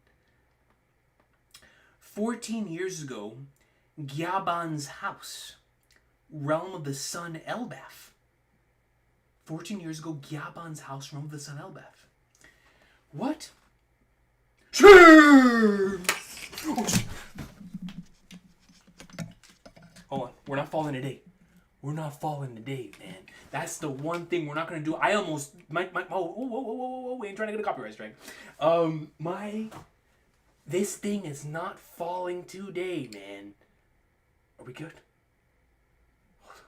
14 years ago, Gyaban's house, Realm of the Sun Elbaf. 14 years ago, Gyaban's house, Realm of the Sun Elbaf. What? Sure! Oh, hold on, we're not falling today. We're not falling today, man. That's the one thing we're not gonna do. I almost whoa, we ain't trying to get a copyright strike. This thing is not falling today, man. Are we good? Hold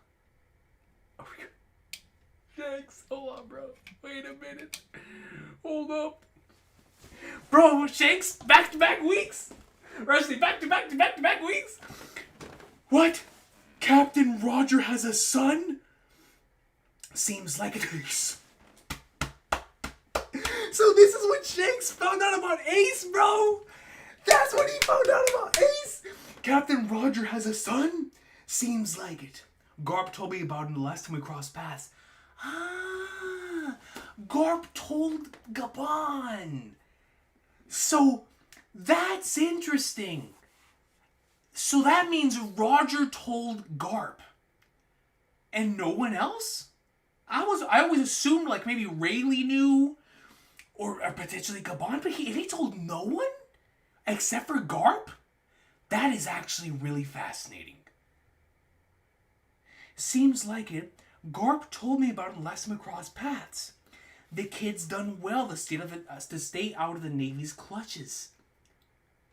on. Are we good? Shanks, hold on, bro. Wait a minute. Hold up. Bro, Shanks, back-to-back weeks. Rusty, back-to-back weeks. What? Captain Roger has a son? Seems like it is. So this is what Shanks found out about Ace, bro? That's what he found out about Ace? Captain Roger has a son? Seems like it. Garp told me about him the last time we crossed paths. Ah, Garp told Gaban. So that's interesting. So that means Roger told Garp. And no one else? I always assumed like maybe Rayleigh knew or potentially Gaban, but he told no one except for Garp? That is actually really fascinating. Seems like it. Garp told me about him last time we crossed paths. The kid's done well to stay out of the Navy's clutches.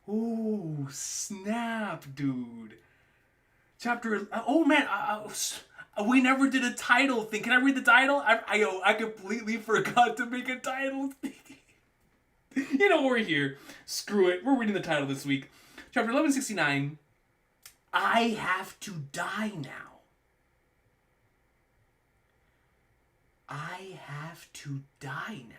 Oh, snap, dude. Chapter... Oh, man. We never did a title thing. Can I read the title? I completely forgot to make a title thing. You know, we're here. Screw it. We're reading the title this week. Chapter 1169. I have to die now. I have to die now.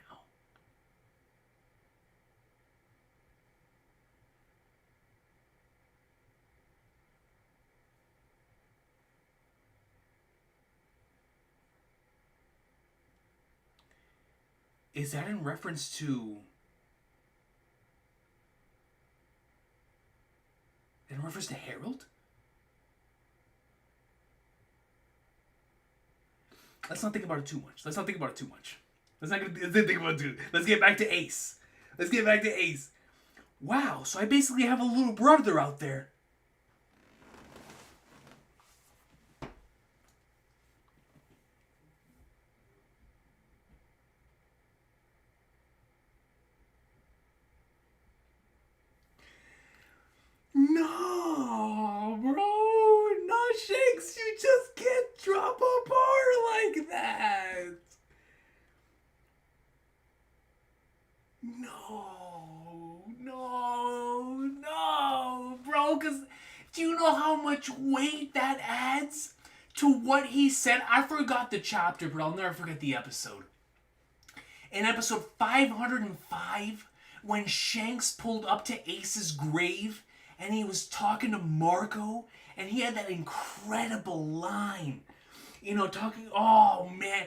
Is that in reference to... In reference to Harold? Let's not think about it too much. Let's not think about it too much. Let's think about it. Let's get back to Ace. Let's get back to Ace. Wow, so I basically have a little brother out there. No, bro. No, Shanks, you just can't drop a bar like that. No, bro, because do you know how much weight that adds to what he said? I forgot the chapter, but I'll never forget the episode. In episode 505, when Shanks pulled up to Ace's grave and he was talking to Marco and he had that incredible line, you know, talking, oh man,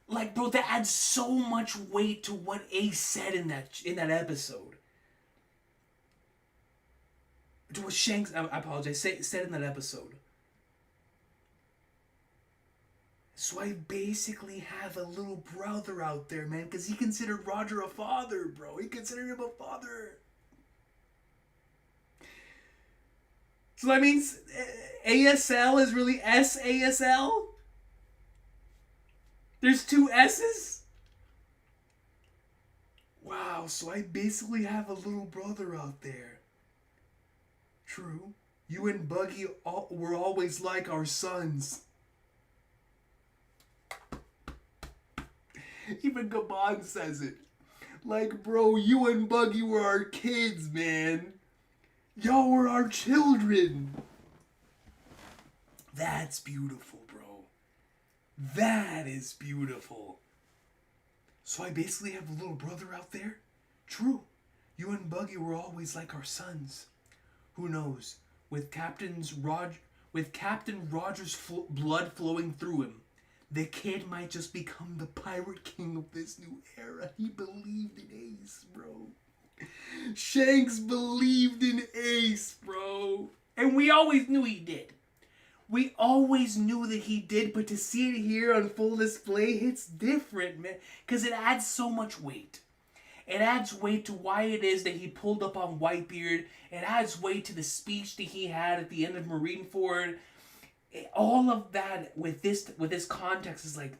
like, bro, that adds so much weight to what Ace said in that episode. To what Shanks, I apologize, said in that episode. So I basically have a little brother out there, man, because he considered Roger a father, bro. He considered him a father. So that means ASL is really SASL? There's two S's? Wow, so I basically have a little brother out there. True. You and Buggy were always like our sons. Even Gabon says it. Like, bro, you and Buggy were our kids, man. Y'all were our children. That's beautiful, bro. That is beautiful. So I basically have a little brother out there? True. You and Buggy were always like our sons. Who knows? With Captain Roger's blood flowing through him, the kid might just become the pirate king of this new era. He believed in Ace, bro. Shanks believed in Ace, bro. And we always knew he did. We always knew that he did, but to see it here on full display, it's different, man. Because it adds so much weight. It adds weight to why it is that he pulled up on Whitebeard. It adds weight to the speech that he had at the end of Marineford. All of that with this context is like,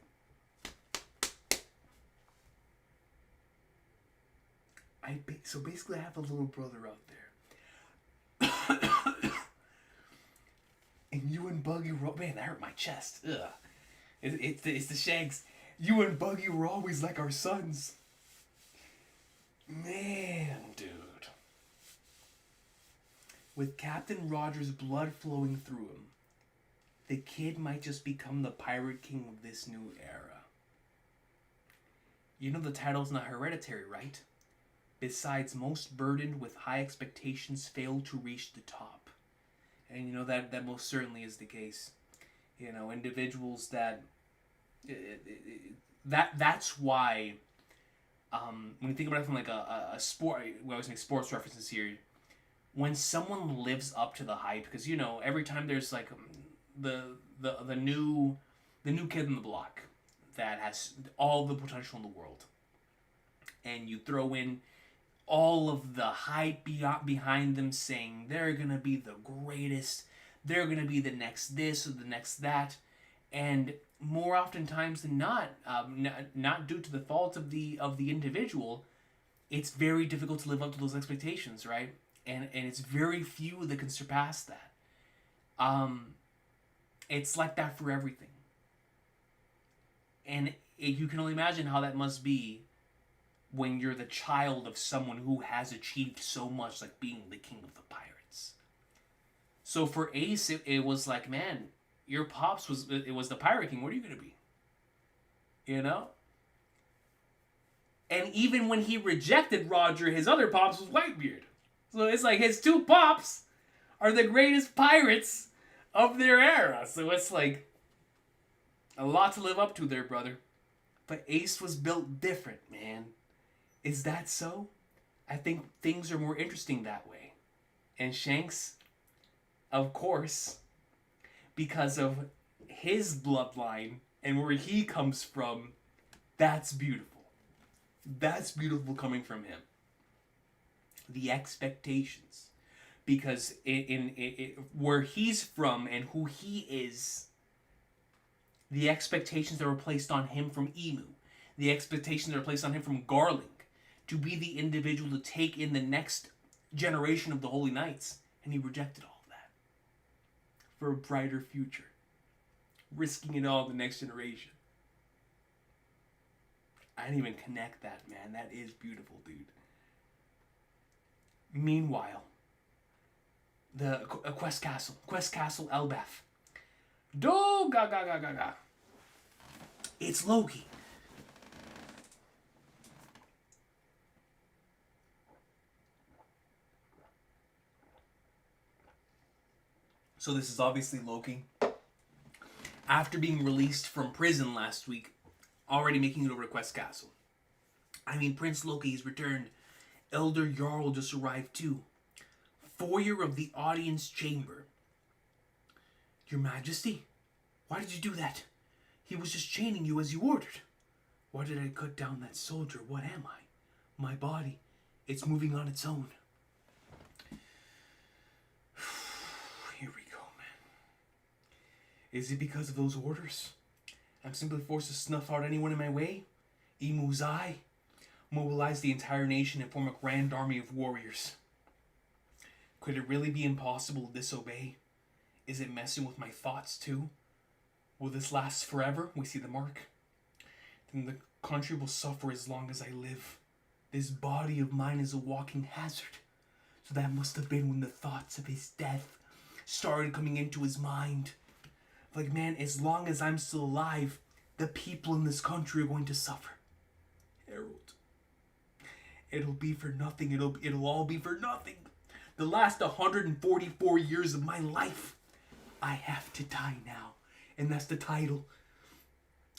so basically I have a little brother out there. And you and Buggy were, man, that hurt my chest. Ugh. It's the Shanks. You and Buggy were always like our sons. Man, dude. With Captain Roger's blood flowing through him, the kid might just become the pirate king of this new era. You know the title's not hereditary, right? Besides, most burdened with high expectations fail to reach the top. And you know that most certainly is the case. You know, individuals that's why when you think about it from like a sport, we always make sports references here. When someone lives up to the hype, because you know every time there's like the new kid in the block that has all the potential in the world, and you throw in all of the hype behind them saying they're gonna be the greatest, they're gonna be the next this or the next that, and more oftentimes than not, not due to the fault of the individual, it's very difficult to live up to those expectations, right? And it's very few that can surpass that. It's like that for everything. And you can only imagine how that must be when you're the child of someone who has achieved so much, like being the king of the pirates. So for Ace, it was like, man, your pops was the pirate king. What are you gonna be? You know. And even when he rejected Roger, his other pops was Whitebeard. So it's like his two pops are the greatest pirates of their era. So it's like a lot to live up to there, brother. But Ace was built different, man. Is that so? I think things are more interesting that way. And Shanks, of course, because of his bloodline and where he comes from, that's beautiful. That's beautiful coming from him. The expectations. Because in where he's from and who he is, the expectations that were placed on him from Emu, the expectations that were placed on him from Garling, to be the individual to take in the next generation of the Holy Knights, and he rejected all of that for a brighter future, risking it all in the next generation. I didn't even connect that, man. That is beautiful, dude. Meanwhile, the Quest Castle Elbaf. Do ga ga ga ga ga. It's Loki. So this is obviously Loki. After being released from prison last week, already making it over to Quest Castle. I mean, Prince Loki's returned. Elder Jarl just arrived too. Foyer of the audience chamber. Your Majesty, why did you do that? He was just chaining you as you ordered. Why did I cut down that soldier? What am I? My body. It's moving on its own. Here we go, man. Is it because of those orders? I'm simply forced to snuff out anyone in my way? Emu's eye? Mobilize the entire nation and form a grand army of warriors. Could it really be impossible to disobey? Is it messing with my thoughts too? Will this last forever? We see the mark. Then the country will suffer as long as I live. This body of mine is a walking hazard. So that must have been when the thoughts of his death started coming into his mind. Like, man, as long as I'm still alive, the people in this country are going to suffer. Harold. It'll be for nothing. It'll all be for nothing. The last 144 years of my life. I have to die now. And that's the title.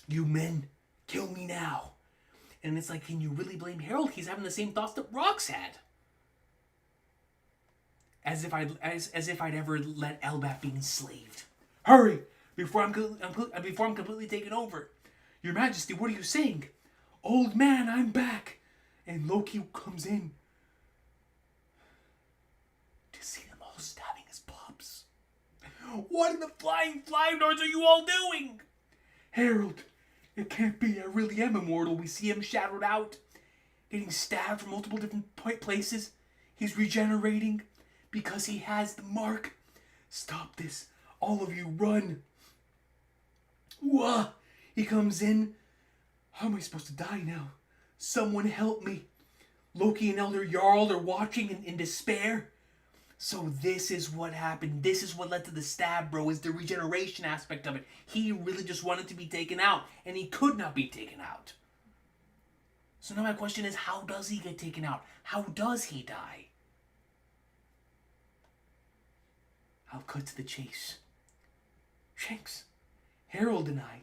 You men, kill me now. And it's like, can you really blame Harold? He's having the same thoughts that Rox had. As if I'd ever let Elbaf be enslaved. Hurry! Before I'm completely taken over. Your Majesty, what are you saying? Old man, I'm back. And Loki comes in to see them all stabbing his pups. What in the flying doors are you all doing? Harold, it can't be. I really am immortal. We see him shadowed out, getting stabbed from multiple different places. He's regenerating because he has the mark. Stop this. All of you run. Wah! He comes in. How am I supposed to die now? Someone help me. Loki and Elder Jarl are watching in despair. So this is what happened. This is what led to the stab, bro, is the regeneration aspect of it. He really just wanted to be taken out, and he could not be taken out. So now my question is, how does he get taken out? How does he die? I'll cut to the chase. Shanks, Harold and I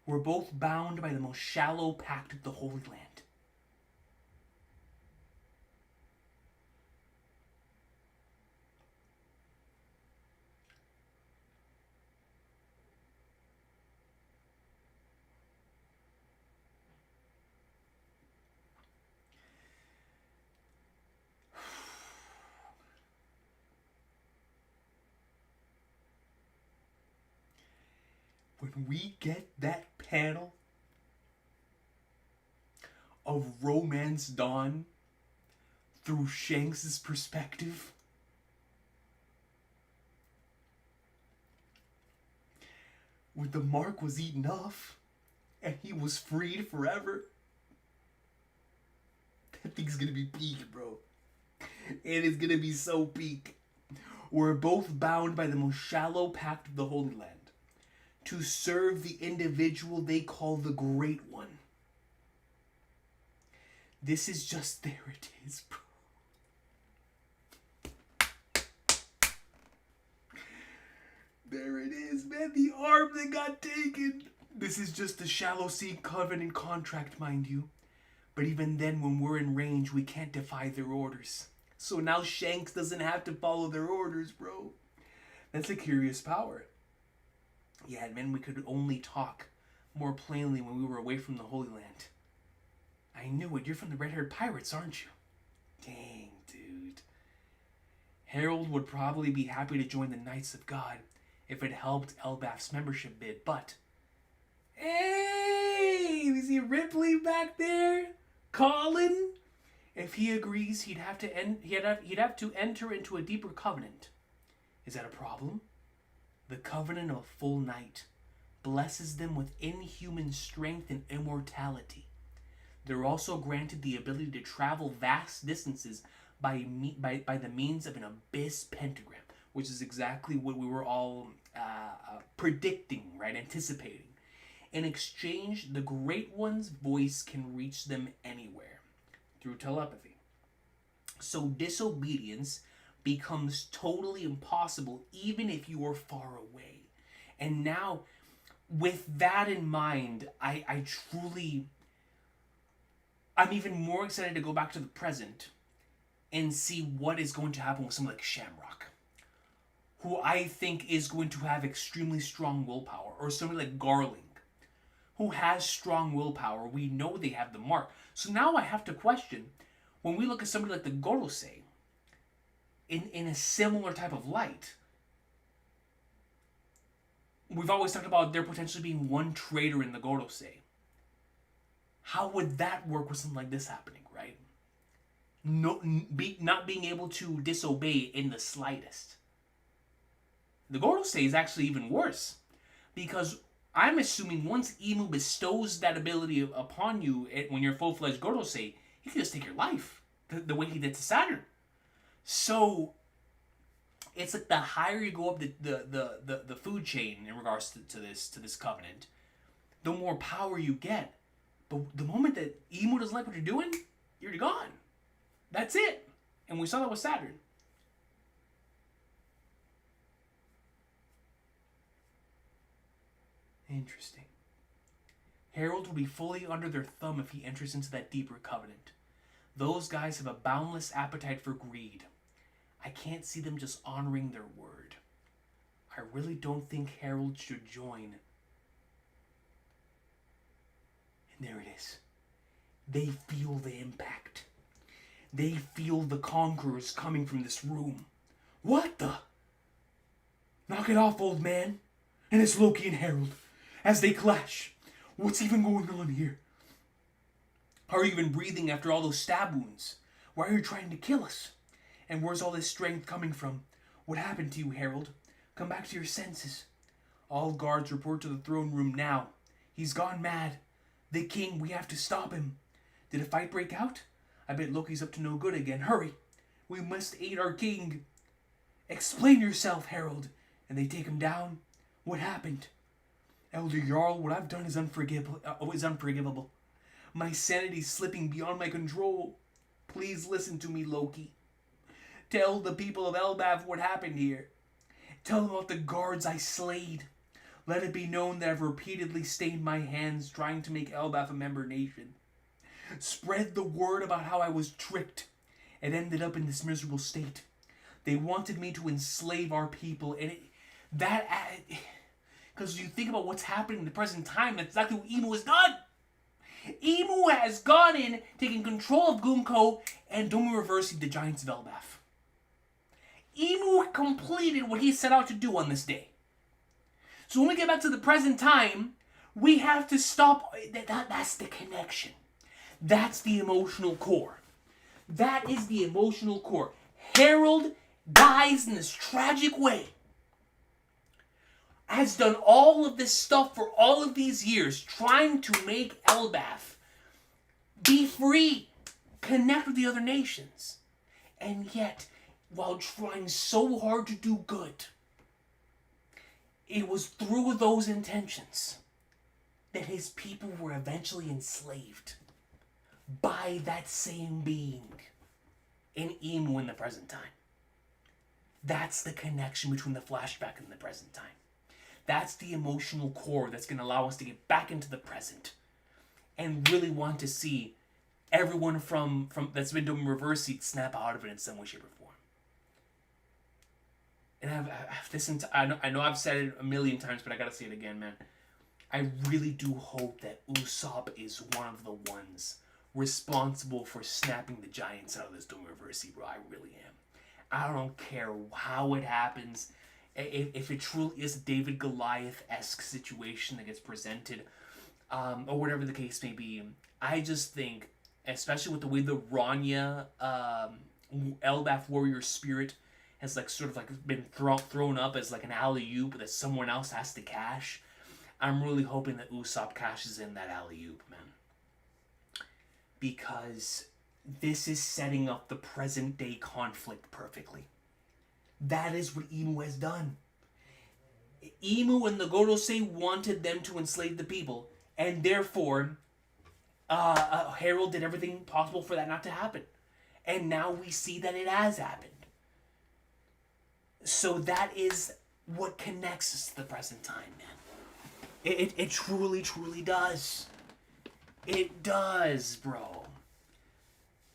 were both bound by the most shallow pact of the Holy Land. When we get that panel of Romance Dawn through Shanks' perspective, when the mark was eaten off and he was freed forever. That thing's gonna be peak, bro. It is gonna be so peak. We're both bound by the most shallow pact of the Holy Land to serve the individual they call the Great One. This is just, there it is, bro. There it is, man. The arm that got taken. This is just a shallow sea covenant contract, mind you. But even then, when we're in range, we can't defy their orders. So now Shanks doesn't have to follow their orders, bro. That's a curious power. Yeah, man, we could only talk more plainly when we were away from the Holy Land. I knew it. You're from the Red-Haired Pirates, aren't you? Dang, dude. Harold would probably be happy to join the Knights of God if it helped Elbaf's membership bid, but... Hey! You see Ripley back there? Colin? If he agrees, he'd have to enter into a deeper covenant. Is that a problem? The covenant of a full knight blesses them with inhuman strength and immortality. They're also granted the ability to travel vast distances by the means of an abyss pentagram, which is exactly what we were all predicting, right? Anticipating. In exchange, the Great One's voice can reach them anywhere through telepathy. So disobedience becomes totally impossible even if you are far away. And now, with that in mind, I'm even more excited to go back to the present and see what is going to happen with someone like Shamrock, who I think is going to have extremely strong willpower, or somebody like Garling, who has strong willpower. We know they have the mark. So now I have to question, when we look at somebody like the Gorosei, in a similar type of light, we've always talked about there potentially being one traitor in the Gorosei. How would that work with something like this happening, right? Not being able to disobey in the slightest. The Gorosei is actually even worse, because I'm assuming once Imu bestows that ability upon you when you're full-fledged Gorosei, he can just take your life, the way he did to Saturn. So it's like the higher you go up the food chain in regards to this covenant, the more power you get. But the moment that Imu doesn't like what you're doing, you're gone. That's it. And we saw that with Saturn. Interesting. Harold will be fully under their thumb if he enters into that deeper covenant. Those guys have a boundless appetite for greed. I can't see them just honoring their word. I really don't think Harold should join. And there it is. They feel the impact. They feel the conquerors coming from this room. What the? Knock it off, old man. And it's Loki and Harold as they clash. What's even going on here? How are you even breathing after all those stab wounds? Why are you trying to kill us? And where's all this strength coming from? What happened to you, Harold? Come back to your senses. All guards report to the throne room now. He's gone mad. The king, we have to stop him. Did a fight break out? I bet Loki's up to no good again. Hurry! We must aid our king. Explain yourself, Harold. And they take him down? What happened? Elder Jarl, what I've done is unforgivable. My sanity's slipping beyond my control. Please listen to me, Loki. Tell the people of Elbaf what happened here. Tell them about the guards I slayed. Let it be known that I've repeatedly stained my hands trying to make Elbaf a member nation. Spread the word about how I was tricked and ended up in this miserable state. They wanted me to enslave our people, and because you think about what's happening in the present time, that's exactly what Imu has done. Imu has gone in, taken control of Gumko, and Domu reversing the Giants of Elbaf. Imu completed what he set out to do on this day. So when we get back to the present time, we have to stop. That's the connection. That's the emotional core. That is the emotional core. Harold dies in this tragic way has done all of this stuff for all of these years, trying to make Elbaf be free, connect with the other nations. And yet, while trying so hard to do good, it was through those intentions that his people were eventually enslaved by that same being in Emu in the present time. That's the connection between the flashback and the present time. That's the emotional core that's going to allow us to get back into the present and really want to see everyone from that's been doing reverse seat snap out of it in some way, shape, or form. And I know I've said it a million times, but I gotta say it again, man. I really do hope that Usopp is one of the ones responsible for snapping the Giants out of this doing reverse seat, bro. I really am. I don't care how it happens. If it truly is a David Goliath-esque situation that gets presented, or whatever the case may be, I just think, especially with the way the Rania Elbaf warrior spirit has like sort of like been thrown up as like an alley-oop that someone else has to cash, I'm really hoping that Usopp cashes in that alley-oop, man. Because this is setting up the present day conflict perfectly. That is what Emu has done. Emu and the Gorosei wanted them to enslave the people, and therefore Harold did everything possible for that not to happen. And now we see that it has happened. So that is what connects us to the present time, man. It truly, truly does. It does, bro.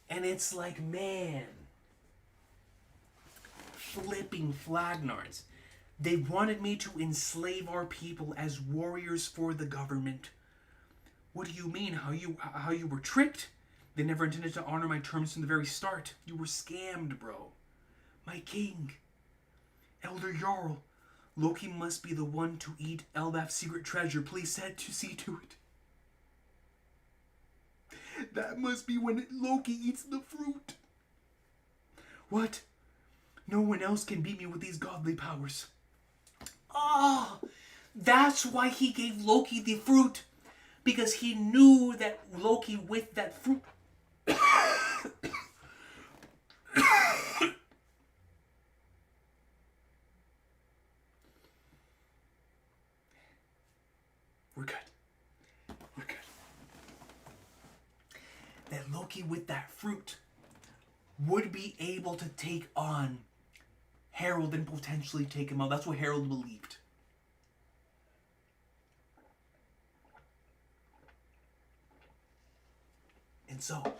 And it's like, man, flipping Flagnards. They wanted me to enslave our people as warriors for the government. What do you mean? How you were tricked? They never intended to honor my terms from the very start. You were scammed, bro. My king, Elder Jarl, Loki must be the one to eat Elbaf's secret treasure. Please see to it. That must be when Loki eats the fruit. What? No one else can beat me with these godly powers. Oh, that's why he gave Loki the fruit. Because he knew that Loki with that fruit... We're good. We're good. That Loki with that fruit would be able to take on Harold and potentially take him out. That's what Harold believed. And so,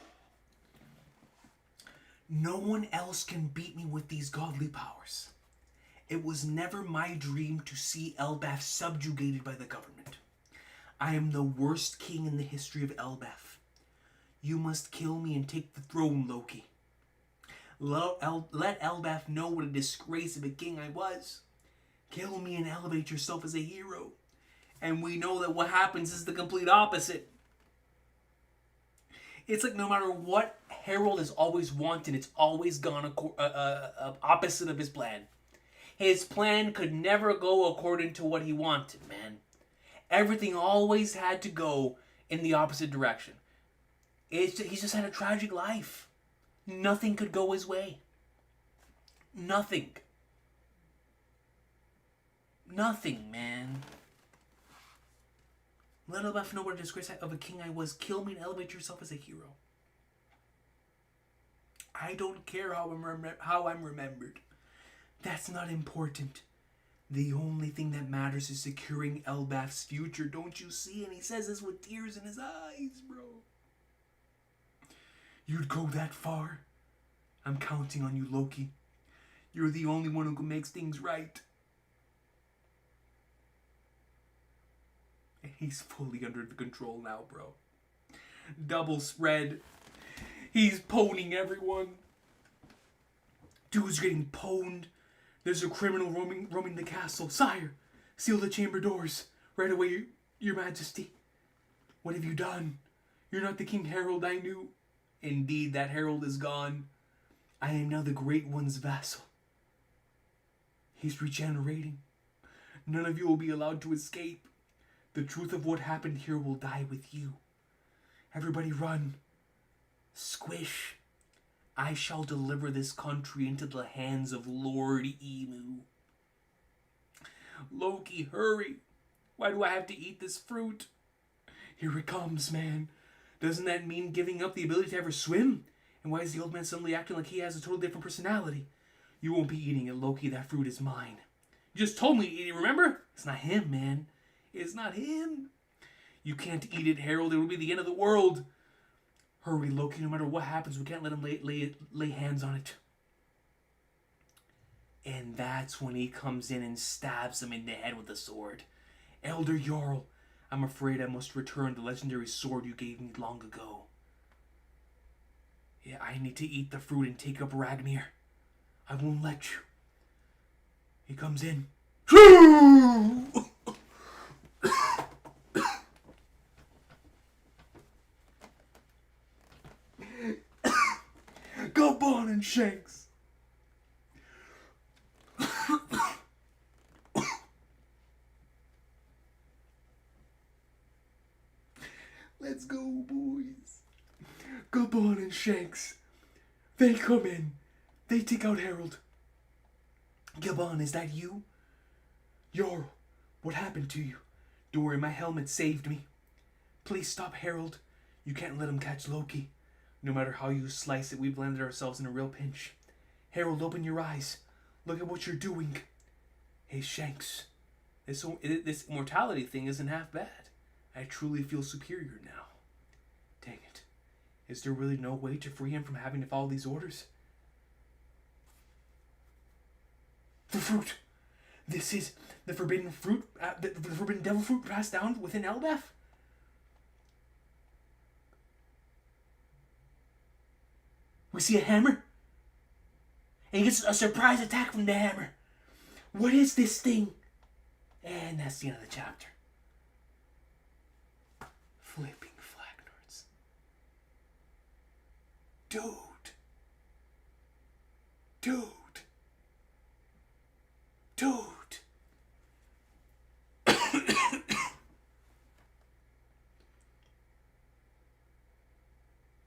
no one else can beat me with these godly powers. It was never my dream to see Elbaf subjugated by the government. I am the worst king in the history of Elbaf. You must kill me and take the throne, Loki. Let Elbaf know what a disgrace of a king I was. Kill me and elevate yourself as a hero. And we know that what happens is the complete opposite. It's like no matter what Harold has always wanted, it's always gone opposite of his plan. His plan could never go according to what he wanted, man. Everything always had to go in the opposite direction. He's just had a tragic life. Nothing could go his way. Nothing. Nothing, man. Let Elbaf know what a disgrace of a king I was. Kill me and elevate yourself as a hero. I don't care how I'm remembered. That's not important. The only thing that matters is securing Elbaf's future. Don't you see? And he says this with tears in his eyes, bro. You'd go that far? I'm counting on you, Loki. You're the only one who makes things right. And he's fully under the control now, bro. Double spread. He's pwning everyone. Dude's getting pwned. There's a criminal roaming the castle. Sire, seal the chamber doors. Right away, your majesty. What have you done? You're not the King Harold I knew. Indeed, that Harold is gone. I am now the Great One's vassal. He's regenerating. None of you will be allowed to escape. The truth of what happened here will die with you. Everybody run. Squish. I shall deliver this country into the hands of Lord Emu. Loki, hurry. Why do I have to eat this fruit? Here it comes, man. Doesn't that mean giving up the ability to ever swim? And why is the old man suddenly acting like he has a totally different personality? You won't be eating it, Loki. That fruit is mine. You just told me to eat it, remember? It's not him, man. It's not him. You can't eat it, Harold. It will be the end of the world. Hurry, Loki. No matter what happens, we can't let him lay hands on it. And that's when he comes in and stabs him in the head with a sword. Elder Jarl, I'm afraid I must return the legendary sword you gave me long ago. Yeah, I need to eat the fruit and take up Ragnir. I won't let you. He comes in. Gabon and Shanks. Let's go, boys. Gabon and Shanks. They come in. They take out Harold. Gabon, is that you? Jarl, what happened to you? Don't worry, my helmet saved me. Please stop Harold. You can't let him catch Loki. No matter how you slice it, we've landed ourselves in a real pinch. Harold, open your eyes. Look at what you're doing. Hey, Shanks. This immortality thing isn't half bad. I truly feel superior now. Dang it. Is there really no way to free him from having to follow these orders? The fruit. This is the forbidden fruit, the forbidden devil fruit passed down within Elbaf? We see a hammer. And he gets a surprise attack from the hammer. What is this thing? And that's the end of the chapter. Flipping Flagnards. Dude.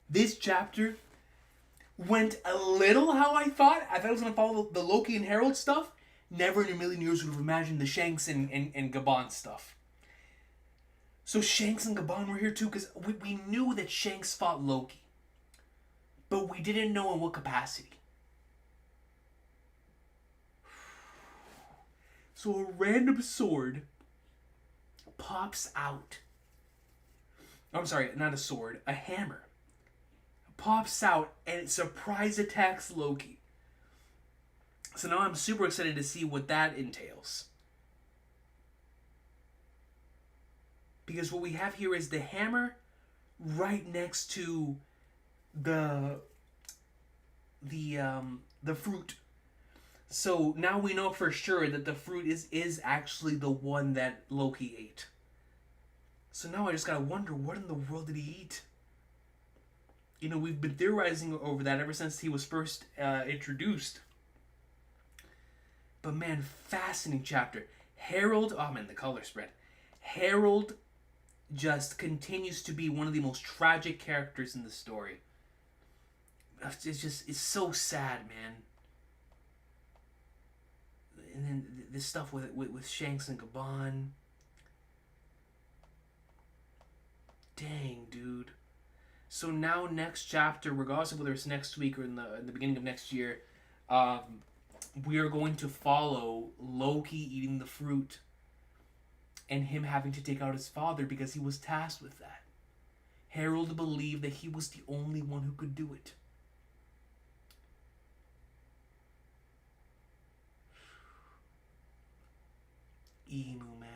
This chapter went a little how I thought. I thought it was going to follow the Loki and Harold stuff. Never in a million years would have imagined the Shanks and Gabon stuff. So Shanks and Gabon were here too, because we knew that Shanks fought Loki. But we didn't know in what capacity. So a random sword pops out. I'm sorry, not a sword, a hammer. Pops out and it surprise attacks Loki. So now I'm super excited to see what that entails. Because what we have here is the hammer right next to the fruit. So now we know for sure that the fruit is actually the one that Loki ate. So now I just gotta wonder, what in the world did he eat? You know, we've been theorizing over that ever since he was first introduced. But man, fascinating chapter. Harold, oh man, the color spread. Harold just continues to be one of the most tragic characters in the story. It's so sad, man. And then this stuff with Shanks and Gabon. Dang, dude. So now next chapter, regardless of whether it's next week or in the beginning of next year, we are going to follow Loki eating the fruit and him having to take out his father because he was tasked with that. Harold believed that he was the only one who could do it. Emu, man.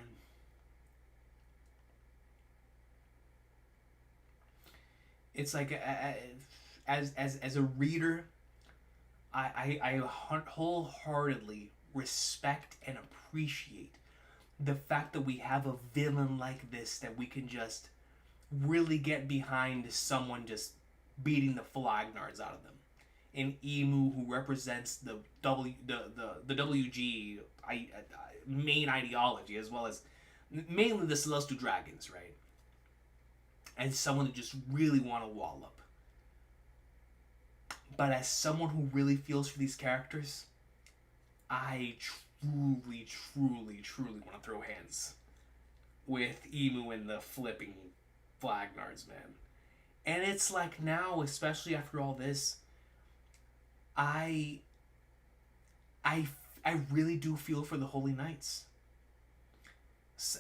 It's like as a reader, I wholeheartedly respect and appreciate the fact that we have a villain like this that we can just really get behind someone just beating the Flagnards out of them. and Emu, who represents the WG main ideology, as well as mainly the Celestial Dragons, right? And someone to just really want to wallop. But as someone who really feels for these characters, I truly, truly, truly want to throw hands with Emu and the flipping Flagnards, man. And it's like now, especially after all this, I I I really do feel for the Holy Knights.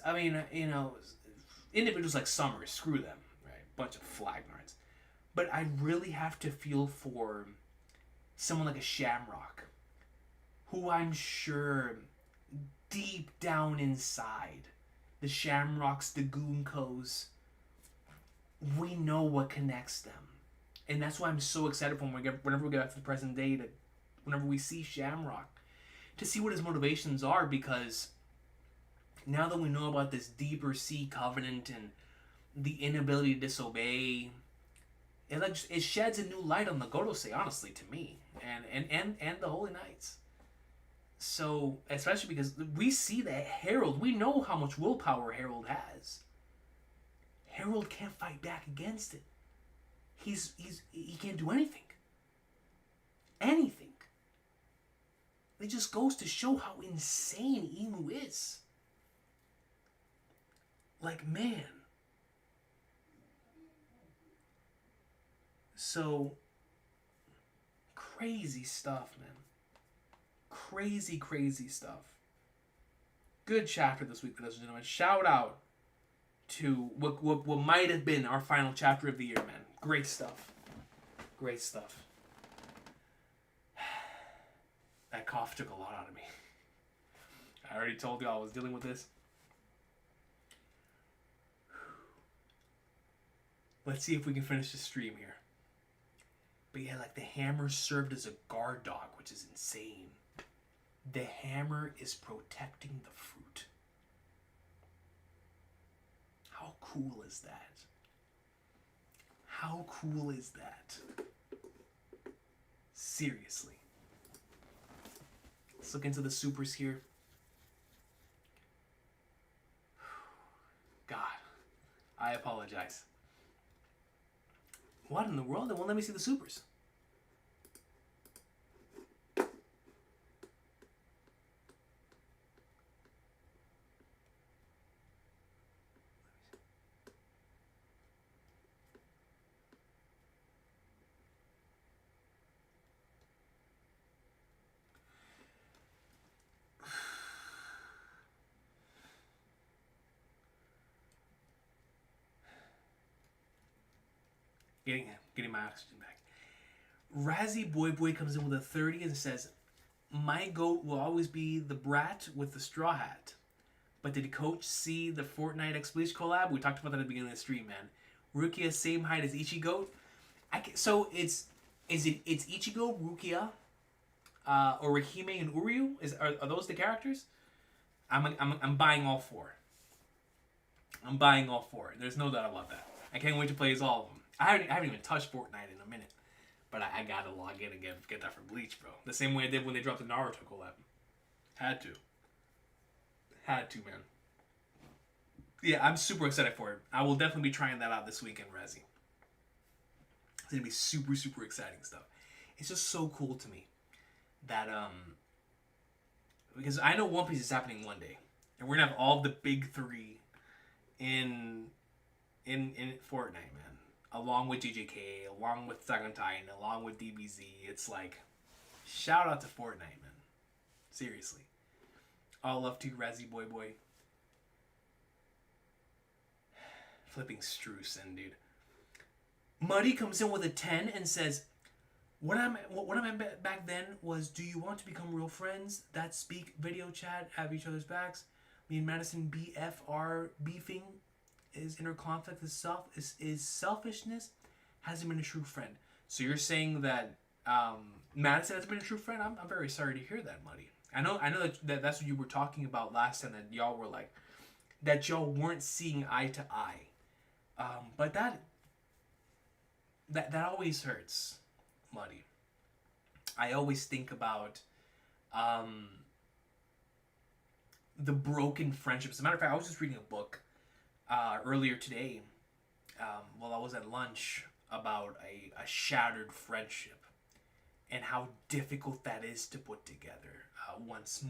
I mean, individuals like Summer, screw them, right? Bunch of Flagnards. But I really have to feel for someone like a Shamrock, who I'm sure deep down inside, the Shamrocks, the Goonkos, we know what connects them. And that's why I'm so excited for whenever we get back to the present day, that whenever we see Shamrock, to see what his motivations are, because now that we know about this deeper sea covenant and the inability to disobey, it sheds a new light on the Gorosei, honestly, to me, and the Holy Knights. So, especially because we see that Harold, we know how much willpower Harold has. Harold can't fight back against it. He can't do anything. Anything. It just goes to show how insane Emu is. Like, man. So, crazy stuff, man. Crazy, crazy stuff. Good chapter this week, ladies and gentlemen. Shout out to what might have been our final chapter of the year, man. Great stuff. Great stuff. That cough took a lot out of me. I already told you I was dealing with this. Let's see if we can finish the stream here. But yeah, like the hammer served as a guard dog, which is insane. The hammer is protecting the fruit. How cool is that? How cool is that? Seriously. Let's look into the supers here. God, I apologize. What in the world? They won't let me see the supers. Getting my oxygen back. Razzie Boy Boy comes in with a 30 and says, "My goat will always be the brat with the straw hat." But did coach see the Fortnite X Bleach collab? We talked about that at the beginning of the stream, man. Rukia same height as Ichigo. So it's Ichigo, Rukia, or Rahime and Uryu? Are those the characters? I'm buying all four. I'm buying all four. There's no doubt about that. I can't wait to play as all of them. I haven't even touched Fortnite in a minute, but I gotta log in and get that for Bleach, bro. The same way I did when they dropped the Naruto collab. Had to, man. Yeah, I'm super excited for it. I will definitely be trying that out this weekend, Razzie. It's gonna be super, super exciting stuff. It's just so cool to me that because I know One Piece is happening one day, and we're gonna have all the big three in Fortnite, man. Along with JJK, along with Attack on Titan, along with DBZ. It's like, shout out to Fortnite, man. Seriously. All love to Razzie Boy Boy. Flipping Struce in, dude. Muddy comes in with a 10 and says, what I meant back then was, do you want to become real friends that speak video chat, have each other's backs? Me and Madison BFR beefing is inner conflict is selfishness, hasn't been a true friend. So you're saying that Madison hasn't been a true friend? I'm very sorry to hear that, Muddy. I know that's what you were talking about last time, that y'all were like, that y'all weren't seeing eye to eye. But that always hurts, Muddy. I always think about the broken friendships. As a matter of fact, I was just reading a book earlier today while I was at lunch about a shattered friendship and how difficult that is to put together once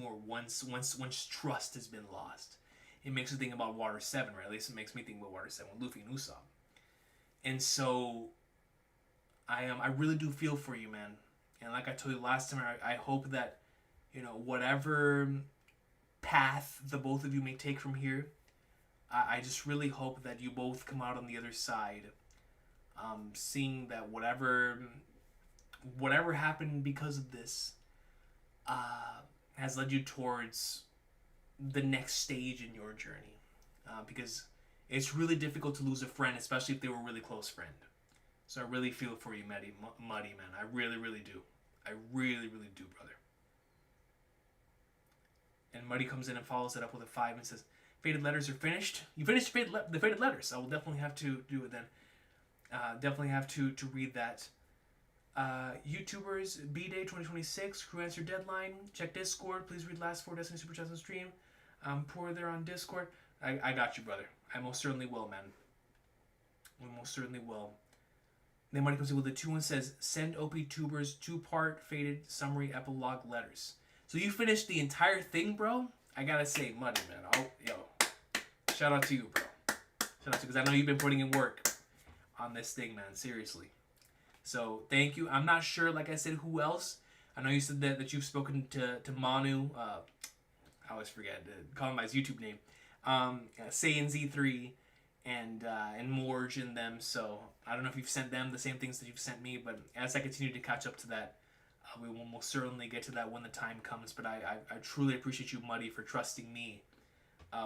trust has been lost. It makes me think about Water 7, right? At least it makes me think about Water 7 with Luffy and Usopp. And so I really do feel for you, man. And like I told you last time, I hope that, whatever path the both of you may take from here, I just really hope that you both come out on the other side, seeing that whatever happened because of this has led you towards the next stage in your journey. Because it's really difficult to lose a friend, especially if they were a really close friend. So I really feel for you, Muddy, man. I really, really do. I really, really do, brother. And Muddy comes in and follows it up with a 5 and says, "Faded letters are finished." You finished the faded letters. I will definitely have to do it then. Definitely have to read that. YouTubers, B-Day 2026, crew answer deadline. Check Discord. Please read last 4 Destiny Super Chats on stream. Pour there on Discord. I got you, brother. I most certainly will, man. We most certainly will. Then Muddy comes in with a 2 and says, "Send OP Tubers 2-part faded summary epilogue letters." So you finished the entire thing, bro? I gotta say, Muddy, man. Shout out to you, bro. Shout out to you, because I know you've been putting in work on this thing, man. Seriously. So thank you. I'm not sure, like I said, who else. I know you said that you've spoken to Manu. I always forget to call him by his YouTube name. Saiyan Z3 and Morge and them. So I don't know if you've sent them the same things that you've sent me, but as I continue to catch up to that, we will most certainly get to that when the time comes. But I truly appreciate you, Muddy, for trusting me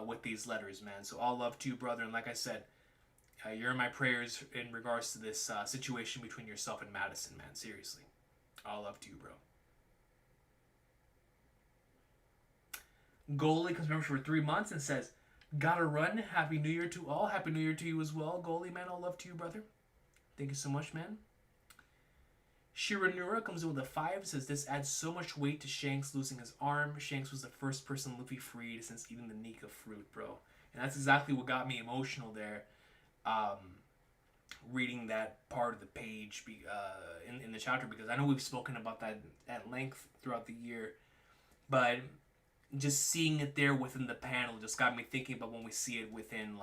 with these letters, man. So all love to you, brother. And like I said, you're in my prayers in regards to this situation between yourself and Madison, man. Seriously. All love to you, bro. Goalie comes member for 3 months and says, "Gotta run. Happy New Year to all." Happy New Year to you as well, Goalie, man. All love to you, brother. Thank you so much, man. Shiranura comes in with a 5 and says, "This adds so much weight to Shanks losing his arm. Shanks was the first person Luffy freed since eating the Nika fruit, bro." And that's exactly what got me emotional there. Reading that part of the page in the chapter, because I know we've spoken about that at length throughout the year, but just seeing it there within the panel just got me thinking about when we see it within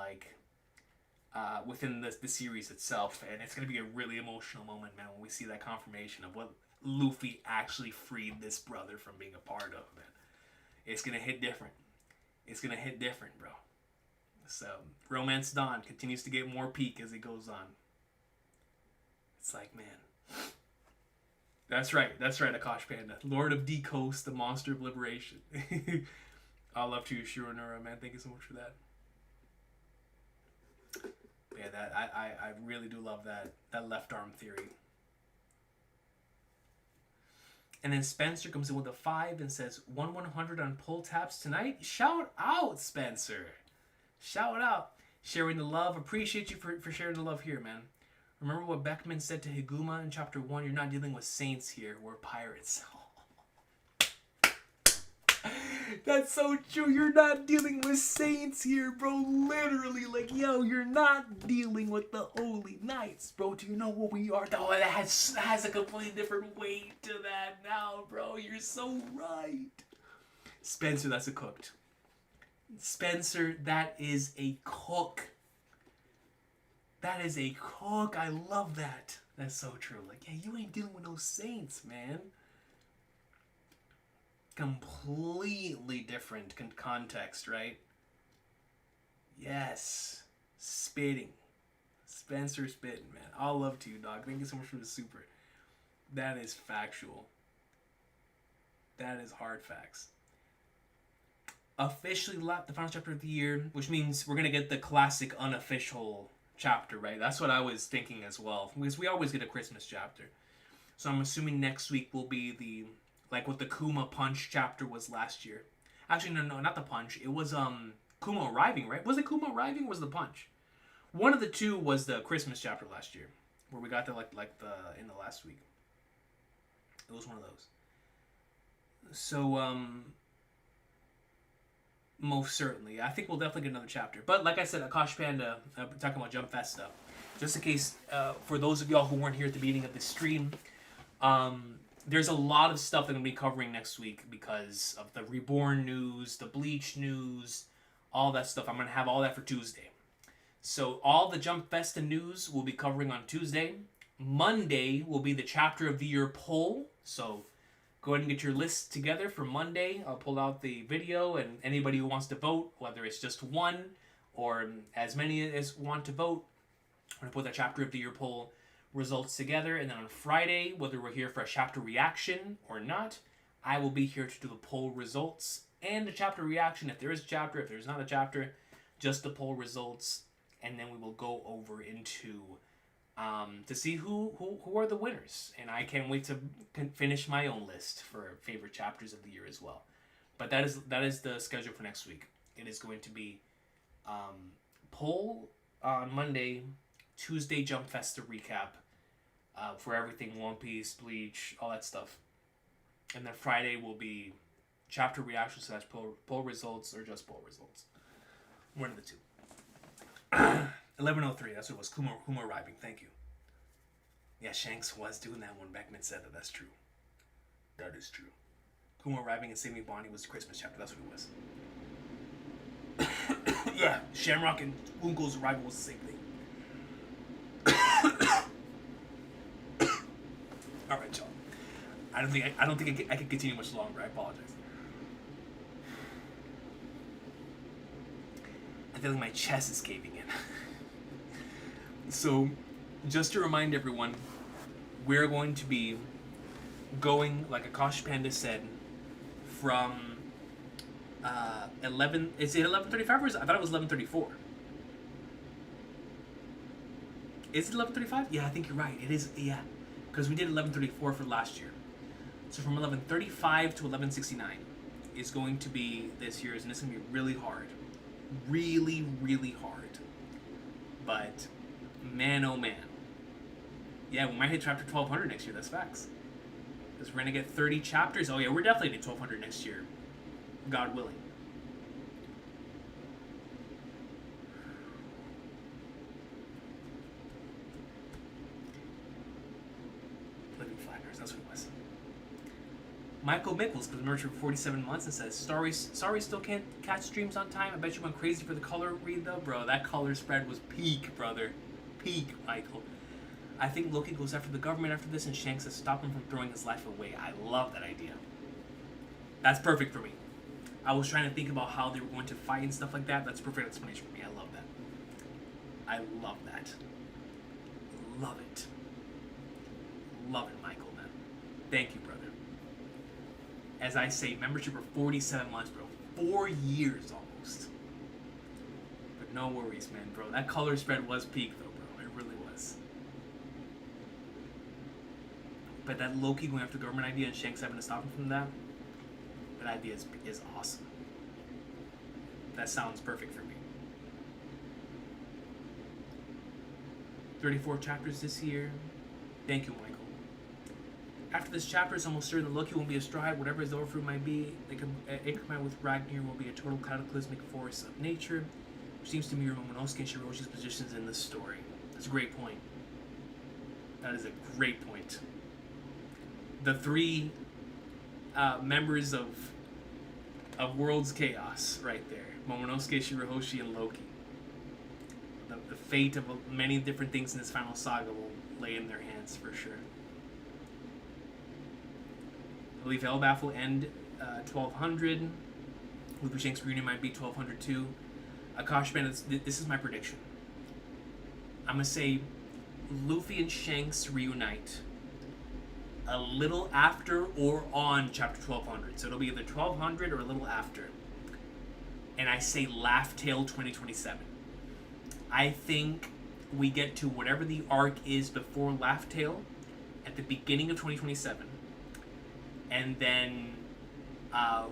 within the series itself. And it's going to be a really emotional moment, man, when we see that confirmation of what Luffy actually freed this brother from being a part of, man. It's going to hit different. It's going to hit different, bro. So, Romance Dawn continues to get more peak as it goes on. It's like, man. That's right, Akash Panda. Lord of D-Coast, the monster of liberation. All love to you, Shironura, man. Thank you so much for that. Yeah, that I really do love that left arm theory. And then Spencer comes in with a 5 and says, 1/100 on pull taps tonight. Shout out, Spencer. Shout out. Sharing the love. Appreciate you for sharing the love here, man. Remember what Beckman said to Higuma in chapter 1? You're not dealing with saints here. We're pirates. That's so true. You're not dealing with saints here, bro. Literally, like, yo, you're not dealing with the holy knights, bro. Do you know what we are? Oh, that has a completely different weight to that now, bro. You're so right. Spencer, that's a cooked. Spencer, that is a cook. That is a cook. I love that. That's so true. Like, yeah, you ain't dealing with no saints, man. Completely different context, right? Yes. Spitting. Spencer spitting, man. All love to you, dog. Thank you so much for the super. That is factual. That is hard facts. Officially lapped the final chapter of the year, which means we're going to get the classic unofficial chapter, right? That's what I was thinking as well, because we always get a Christmas chapter. So I'm assuming next week will be like what the Kuma Punch chapter was last year. Actually, no, not the Punch. It was Kuma arriving, right? Was it Kuma arriving or was it the Punch? One of the two was the Christmas chapter last year, where we got the like the in the last week. It was one of those. So, most certainly. I think we'll definitely get another chapter. But like I said, Akash Panda, talking about Jump Fest stuff. Just in case, for those of y'all who weren't here at the beginning of the stream, there's a lot of stuff that I'm going to be covering next week because of the Reborn news, the Bleach news, all that stuff. I'm going to have all that for Tuesday. So all the Jump Festa news we'll be covering on Tuesday. Monday will be the Chapter of the Year poll. So go ahead and get your list together for Monday. I'll pull out the video, and anybody who wants to vote, whether it's just one or as many as want to vote, I'm going to put that Chapter of the Year poll results together. And then on Friday, whether we're here for a chapter reaction or not, I will be here to do the poll results and the chapter reaction. If there is a chapter, if there's not a chapter, just the poll results. And then we will go over into to see who are the winners. And I can't wait to finish my own list for favorite chapters of the year as well. But that is the schedule for next week. It is going to be poll on Monday, Tuesday Jump Festa recap for everything, One Piece, Bleach, all that stuff. And then Friday will be chapter reaction / poll results or just poll results. One of the two. 11:03, that's what it was. Kuma arriving, thank you. Yeah, Shanks was doing that when Beckman said that. That's true. That is true. Kuma arriving and saving Bonnie was the Christmas chapter. That's what it was. Yeah, Shamrock and Unco's arrival was the same thing. All right, y'all. I don't think I can continue much longer. I apologize. I feel like my chest is caving in. So, just to remind everyone, we're going to be going, like Akash Panda said, from 11. Is it 11:35 or is it, I thought it was 11:34. Is it 11:35? Yeah, I think you're right. It is. Yeah, because we did 11:34 for last year. So from 11:35 to 11:69 is going to be this year's, and it's going to be really hard. Really, really hard. But, man oh man. Yeah, we might hit chapter 1200 next year, that's facts. Because we're going to get 30 chapters. Oh yeah, we're definitely at 1200 next year. God willing. Living Flanders, that's what it was. Michael Mickles was merged for 47 months and says, sorry still can't catch streams on time. I bet you went crazy for the color read though. Bro, that color spread was peak, brother. Peak, Michael. I think Loki goes after the government after this and Shanks says stop him from throwing his life away. I love that idea. That's perfect for me. I was trying to think about how they were going to fight and stuff like that. That's a perfect explanation for me. I love that. I love that. Love it. Love it, Michael, man. Thank you, brother. As I say, membership for 47 months, bro. 4 years almost. But no worries, man, bro. That color spread was peak, though, bro. It really was. But that Loki going after the government idea and Shanks having to stop him from that idea is awesome. That sounds perfect for me. 34 chapters this year. Thank you, Michael. After this chapter, it's almost certain that Loki won't be astride. Whatever his overfruit might be, it combined with Ragnar will be a total cataclysmic force of nature, which seems to mirror Momonosuke and Shiroshi's positions in this story. That's a great point. That is a great point. The three members of World's Chaos, right there. Momonosuke, Shirahoshi, and Loki. The fate of many different things in this final saga will lay in their hands for sure. I believe Elbaf will end 1200. Luffy Shanks reunion might be 1200 too. Akash Band, this is my prediction. I'm going to say Luffy and Shanks reunite a little after or on chapter 1200. So it'll be either 1200 or a little after. And I say Laugh Tale 2027. I think we get to whatever the arc is before Laugh Tale at the beginning of 2027. And then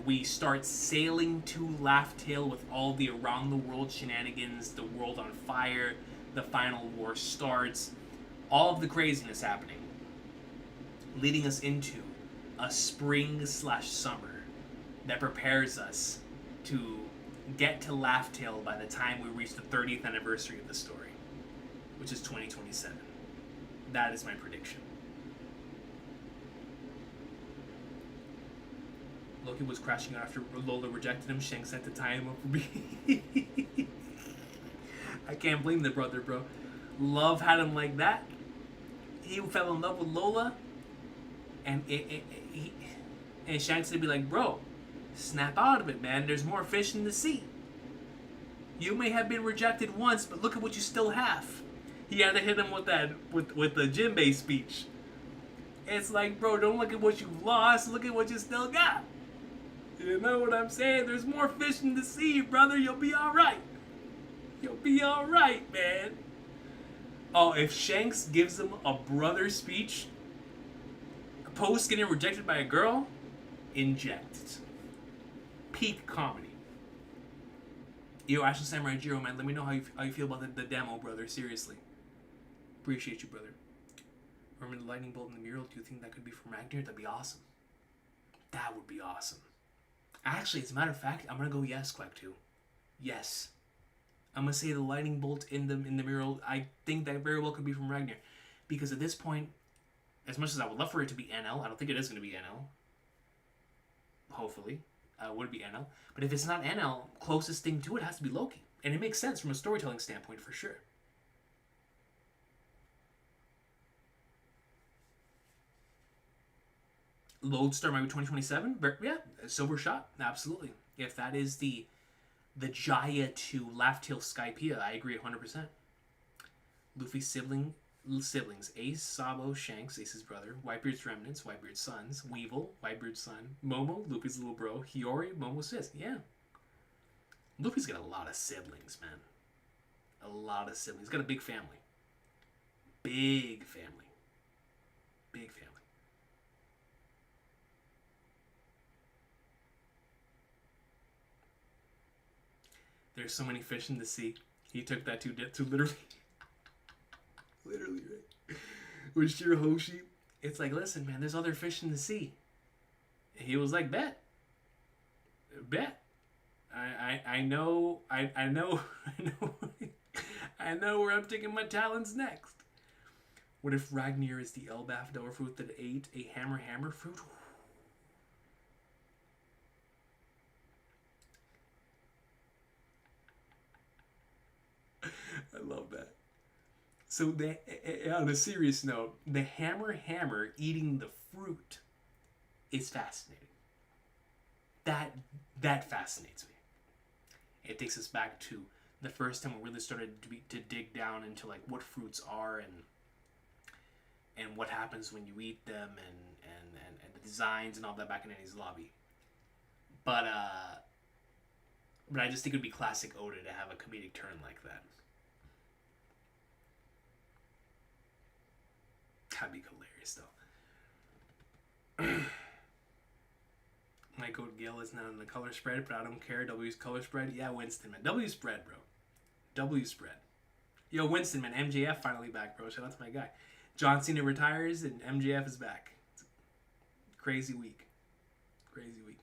we start sailing to Laugh Tale with all the around the world shenanigans, the world on fire, the final war starts, all of the craziness happening, leading us into a spring slash summer that prepares us to get to Laugh Tale by the time we reach the 30th anniversary of the story, which is 2027. That is my prediction. Loki was crashing out after Lola rejected him. Shanks had to tie him up for being. I can't blame the brother, bro. Love had him like that. He fell in love with Lola, and and Shanks would be like, bro, snap out of it, man. There's more fish in the sea. You may have been rejected once, but look at what you still have. He had to hit him with that with the Jinbei speech. It's like, bro, don't look at what you've lost. Look at what you still got. You know what I'm saying? There's more fish in the sea, brother. You'll be all right. You'll be all right, man. Oh, if Shanks gives him a brother speech, post getting rejected by a girl, inject. Peak comedy. Yo, Ashley Samurai Jiro, man, let me know how you feel about the demo, brother. Seriously. Appreciate you, brother. Remember the lightning bolt in the mural? Do you think that could be from Ragnar? That'd be awesome. That would be awesome. Actually, as a matter of fact, I'm gonna go yes, Quack 2. Yes. I'm gonna say the lightning bolt in the mural. I think that very well could be from Ragnar, because at this point, as much as I would love for it to be NL, I don't think it is gonna be NL. Hopefully, would it be NL? But if it's not NL, closest thing to it has to be Loki, and it makes sense from a storytelling standpoint for sure. Lodestar might be 2027. Yeah, Silver Shot, absolutely. If that is the Jaya to Laugh Tale Skypiea, I agree 100%. Luffy's siblings, Ace, Sabo, Shanks, Ace's brother, Whitebeard's remnants, Whitebeard's sons, Weevil, Whitebeard's son, Momo, Luffy's little bro, Hiyori, Momo's sis. Yeah. Luffy's got a lot of siblings, man. A lot of siblings. He's got a big family. Big family. Big family. There's so many fish in the sea. He took that to literally. Literally, right? With Shirahoshi. It's like, listen, man, there's other fish in the sea. And he was like, bet. Bet. I know I know I know where I'm taking my talents next. What if Ragnar is the Elbaf Dower fruit that ate a hammer fruit? I love that. So, on a serious note, the hammer eating the fruit is fascinating. That fascinates me. It takes us back to the first time we really started to dig down into like what fruits are and what happens when you eat them and the designs and all that back in Eddie's lobby. But I just think it would be classic Oda to have a comedic turn like that. That'd be hilarious, though. My code Gil is not in the color spread, but I don't care. W's color spread. Yeah, Winston, man. W spread, bro. W spread. Yo, Winston, man. MJF finally back, bro. Shout out to my guy. John Cena retires, and MJF is back. Crazy week. Crazy week.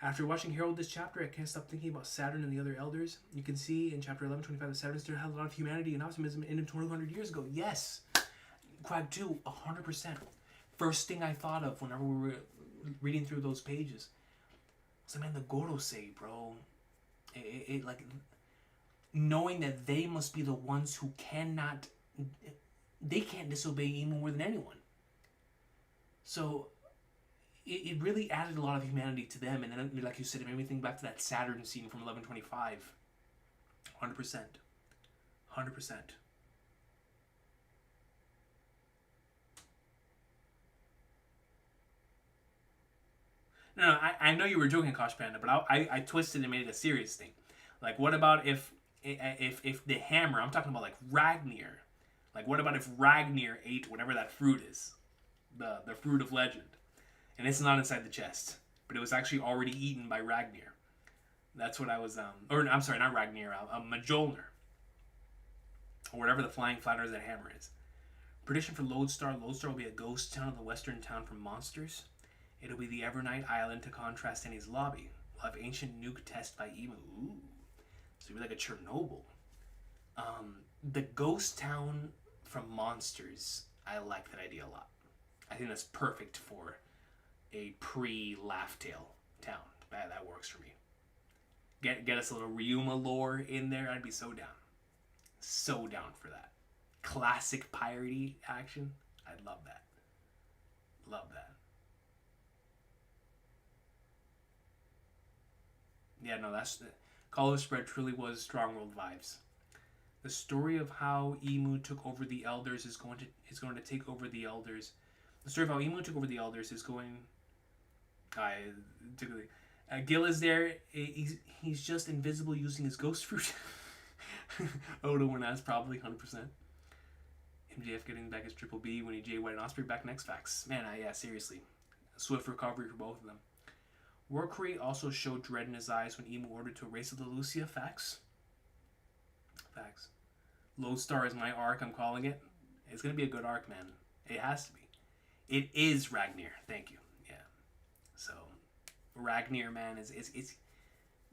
After watching Herald this chapter, I can't stop thinking about Saturn and the other elders. You can see in chapter 1125 that Saturn still had a lot of humanity and optimism in him 2,200 years ago. Yes. Quag 2, 100%. First thing I thought of whenever we were reading through those pages was, man, the Gorosei, bro. It like, knowing that they must be the ones who cannot, they can't disobey even more than anyone. So, it really added a lot of humanity to them, and then, like you said, it made me think back to that Saturn scene from 1125. 100%. 100%. No, I know you were joking, Kosh Panda, but I twisted and made it a serious thing. Like, what about if the hammer, I'm talking about like Ragnar, like what about if Ragnar ate whatever that fruit is, the fruit of legend, and it's not inside the chest, but it was actually already eaten by Ragnar. That's what I was or I'm sorry, not Ragnar, Mjolnir, or whatever the flying flat earth that hammer is. Prediction for Lodestar: Lodestar will be a ghost town in the western town from monsters. It'll be the Evernight Island to contrast Annie's lobby. We'll have ancient nuke test by Emu. Ooh. So it'll be like a Chernobyl. The ghost town from Monsters, I like that idea a lot. I think that's perfect for a pre-Laugh Tale town. That works for me. Get us a little Ryuma lore in there. I'd be so down. So down for that. Classic piratey action. I'd love that. Love that. Yeah, no, that's Color Spread truly was Strongworld vibes. The story of how Emu took over the Elders is going to take over the Elders. The story of how Emu took over the Elders is going. Gil is there. He's just invisible using his ghost fruit. Oda Winaz probably 100%. MJF getting back his Triple B when he Jay White and Osprey back next facts. Man, yeah, seriously. Swift recovery for both of them. Workrate also showed dread in his eyes when Emu ordered to erase the Lucia. Facts. Facts. Lodestar is my arc, I'm calling it. It's going to be a good arc, man. It has to be. It is Ragnar. Thank you. Yeah. So, Ragnar, man, it's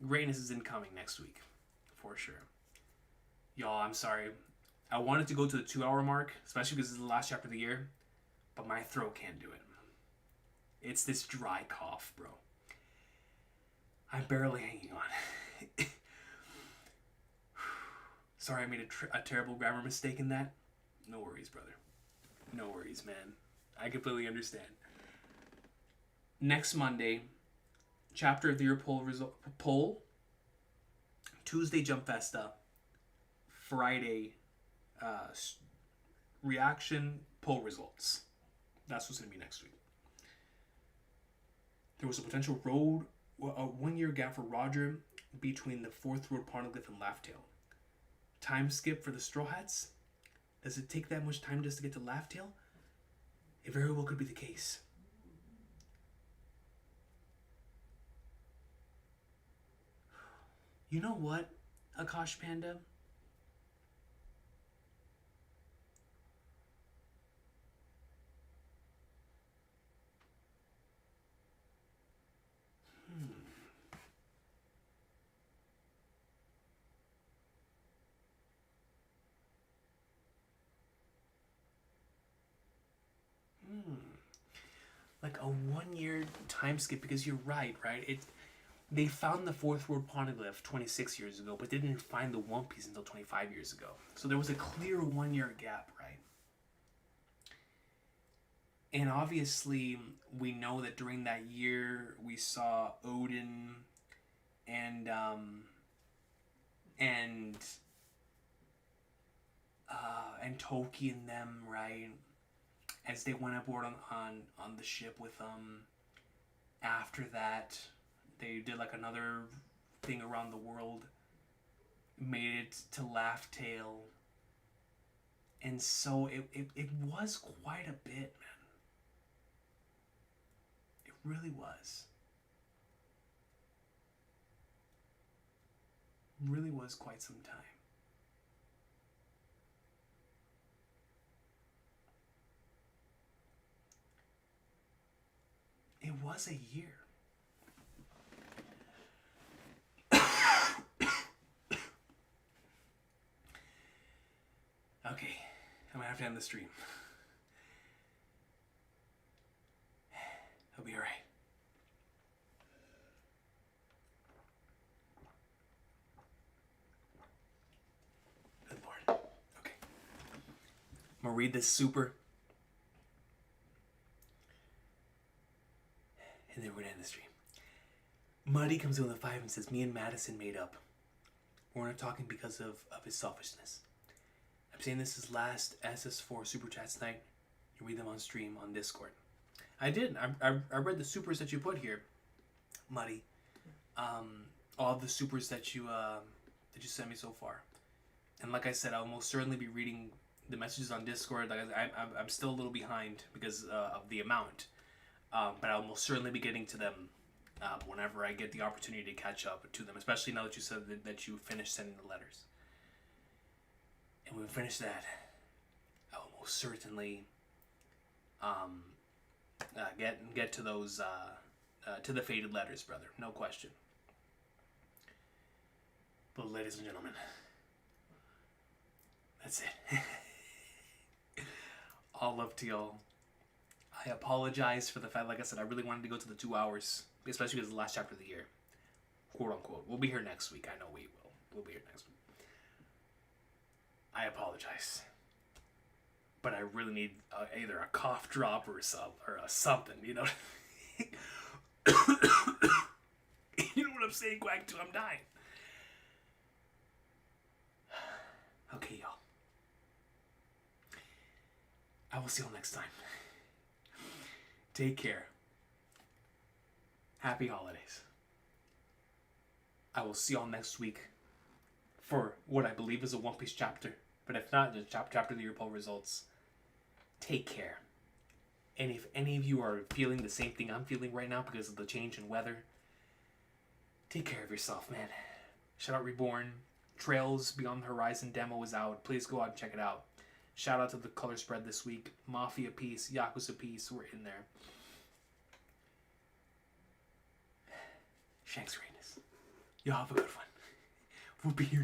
greatness is incoming next week. For sure. Y'all, I'm sorry. I wanted to go to the 2-hour mark, especially because this is the last chapter of the year, but my throat can't do it. It's this dry cough, bro. I'm barely hanging on. Sorry I made a terrible grammar mistake in that. No worries, brother. No worries, man. I completely understand. Next Monday, chapter of the year poll. Tuesday, Jump Festa. Friday, reaction poll results. That's what's going to be next week. There was a potential a 1-year gap for Roger between the Fourth Road Poneglyph and Laughtail. Time skip for the Straw Hats? Does it take that much time just to get to Laughtail? It very well could be the case. You know what, Akash Panda? Like a 1-year time skip, because you're right? They found the Fourth World Poneglyph 26 years ago, but they didn't find the One Piece until 25 years ago. So there was a clear 1-year gap, right? And obviously, we know that during that year, we saw Odin and Toki and them, right? As they went aboard on the ship with after that, they did like another thing around the world, made it to Laugh Tale, and so it was quite a bit, man. It really was. Really was quite some time. It was a year. Okay, I'm gonna have to end the stream. I'll be alright. Good Lord. Okay. I'm gonna read this super. And then we're gonna end the stream. Muddy comes in with a 5 and says, me and Madison made up. We're not talking because of his selfishness. I'm saying this is last SS4 super chats tonight. You read them on stream on Discord. I did. I read the supers that you put here, Muddy. All the supers that you sent me so far. And like I said, I'll most certainly be reading the messages on Discord. Like I'm still a little behind because of the amount. But I'll most certainly be getting to them whenever I get the opportunity to catch up to them, especially now that you said that you finished sending the letters. And when we finish that, I will most certainly get to those to the faded letters, brother. No question. But ladies and gentlemen, that's it. All love to y'all. I apologize for the fact, like I said, I really wanted to go to the 2 hours, especially because it's the last chapter of the year, quote unquote. We'll be here next week. I know we will. We'll be here next week. I apologize, but I really need either a cough drop or something. You know. You know what I'm saying, Quack 2? I'm dying. Okay, y'all. I will see y'all next time. Take care. Happy holidays. I will see y'all next week for what I believe is a One Piece chapter. But if not, the chapter of the year poll results. Take care. And if any of you are feeling the same thing I'm feeling right now because of the change in weather, take care of yourself, man. Shout out Reborn. Trails Beyond the Horizon demo is out. Please go out and check it out. Shout out to the color spread this week. Mafia piece, Yakuza piece, we're in there. Shanks Greatness. Y'all have a good one. We'll be here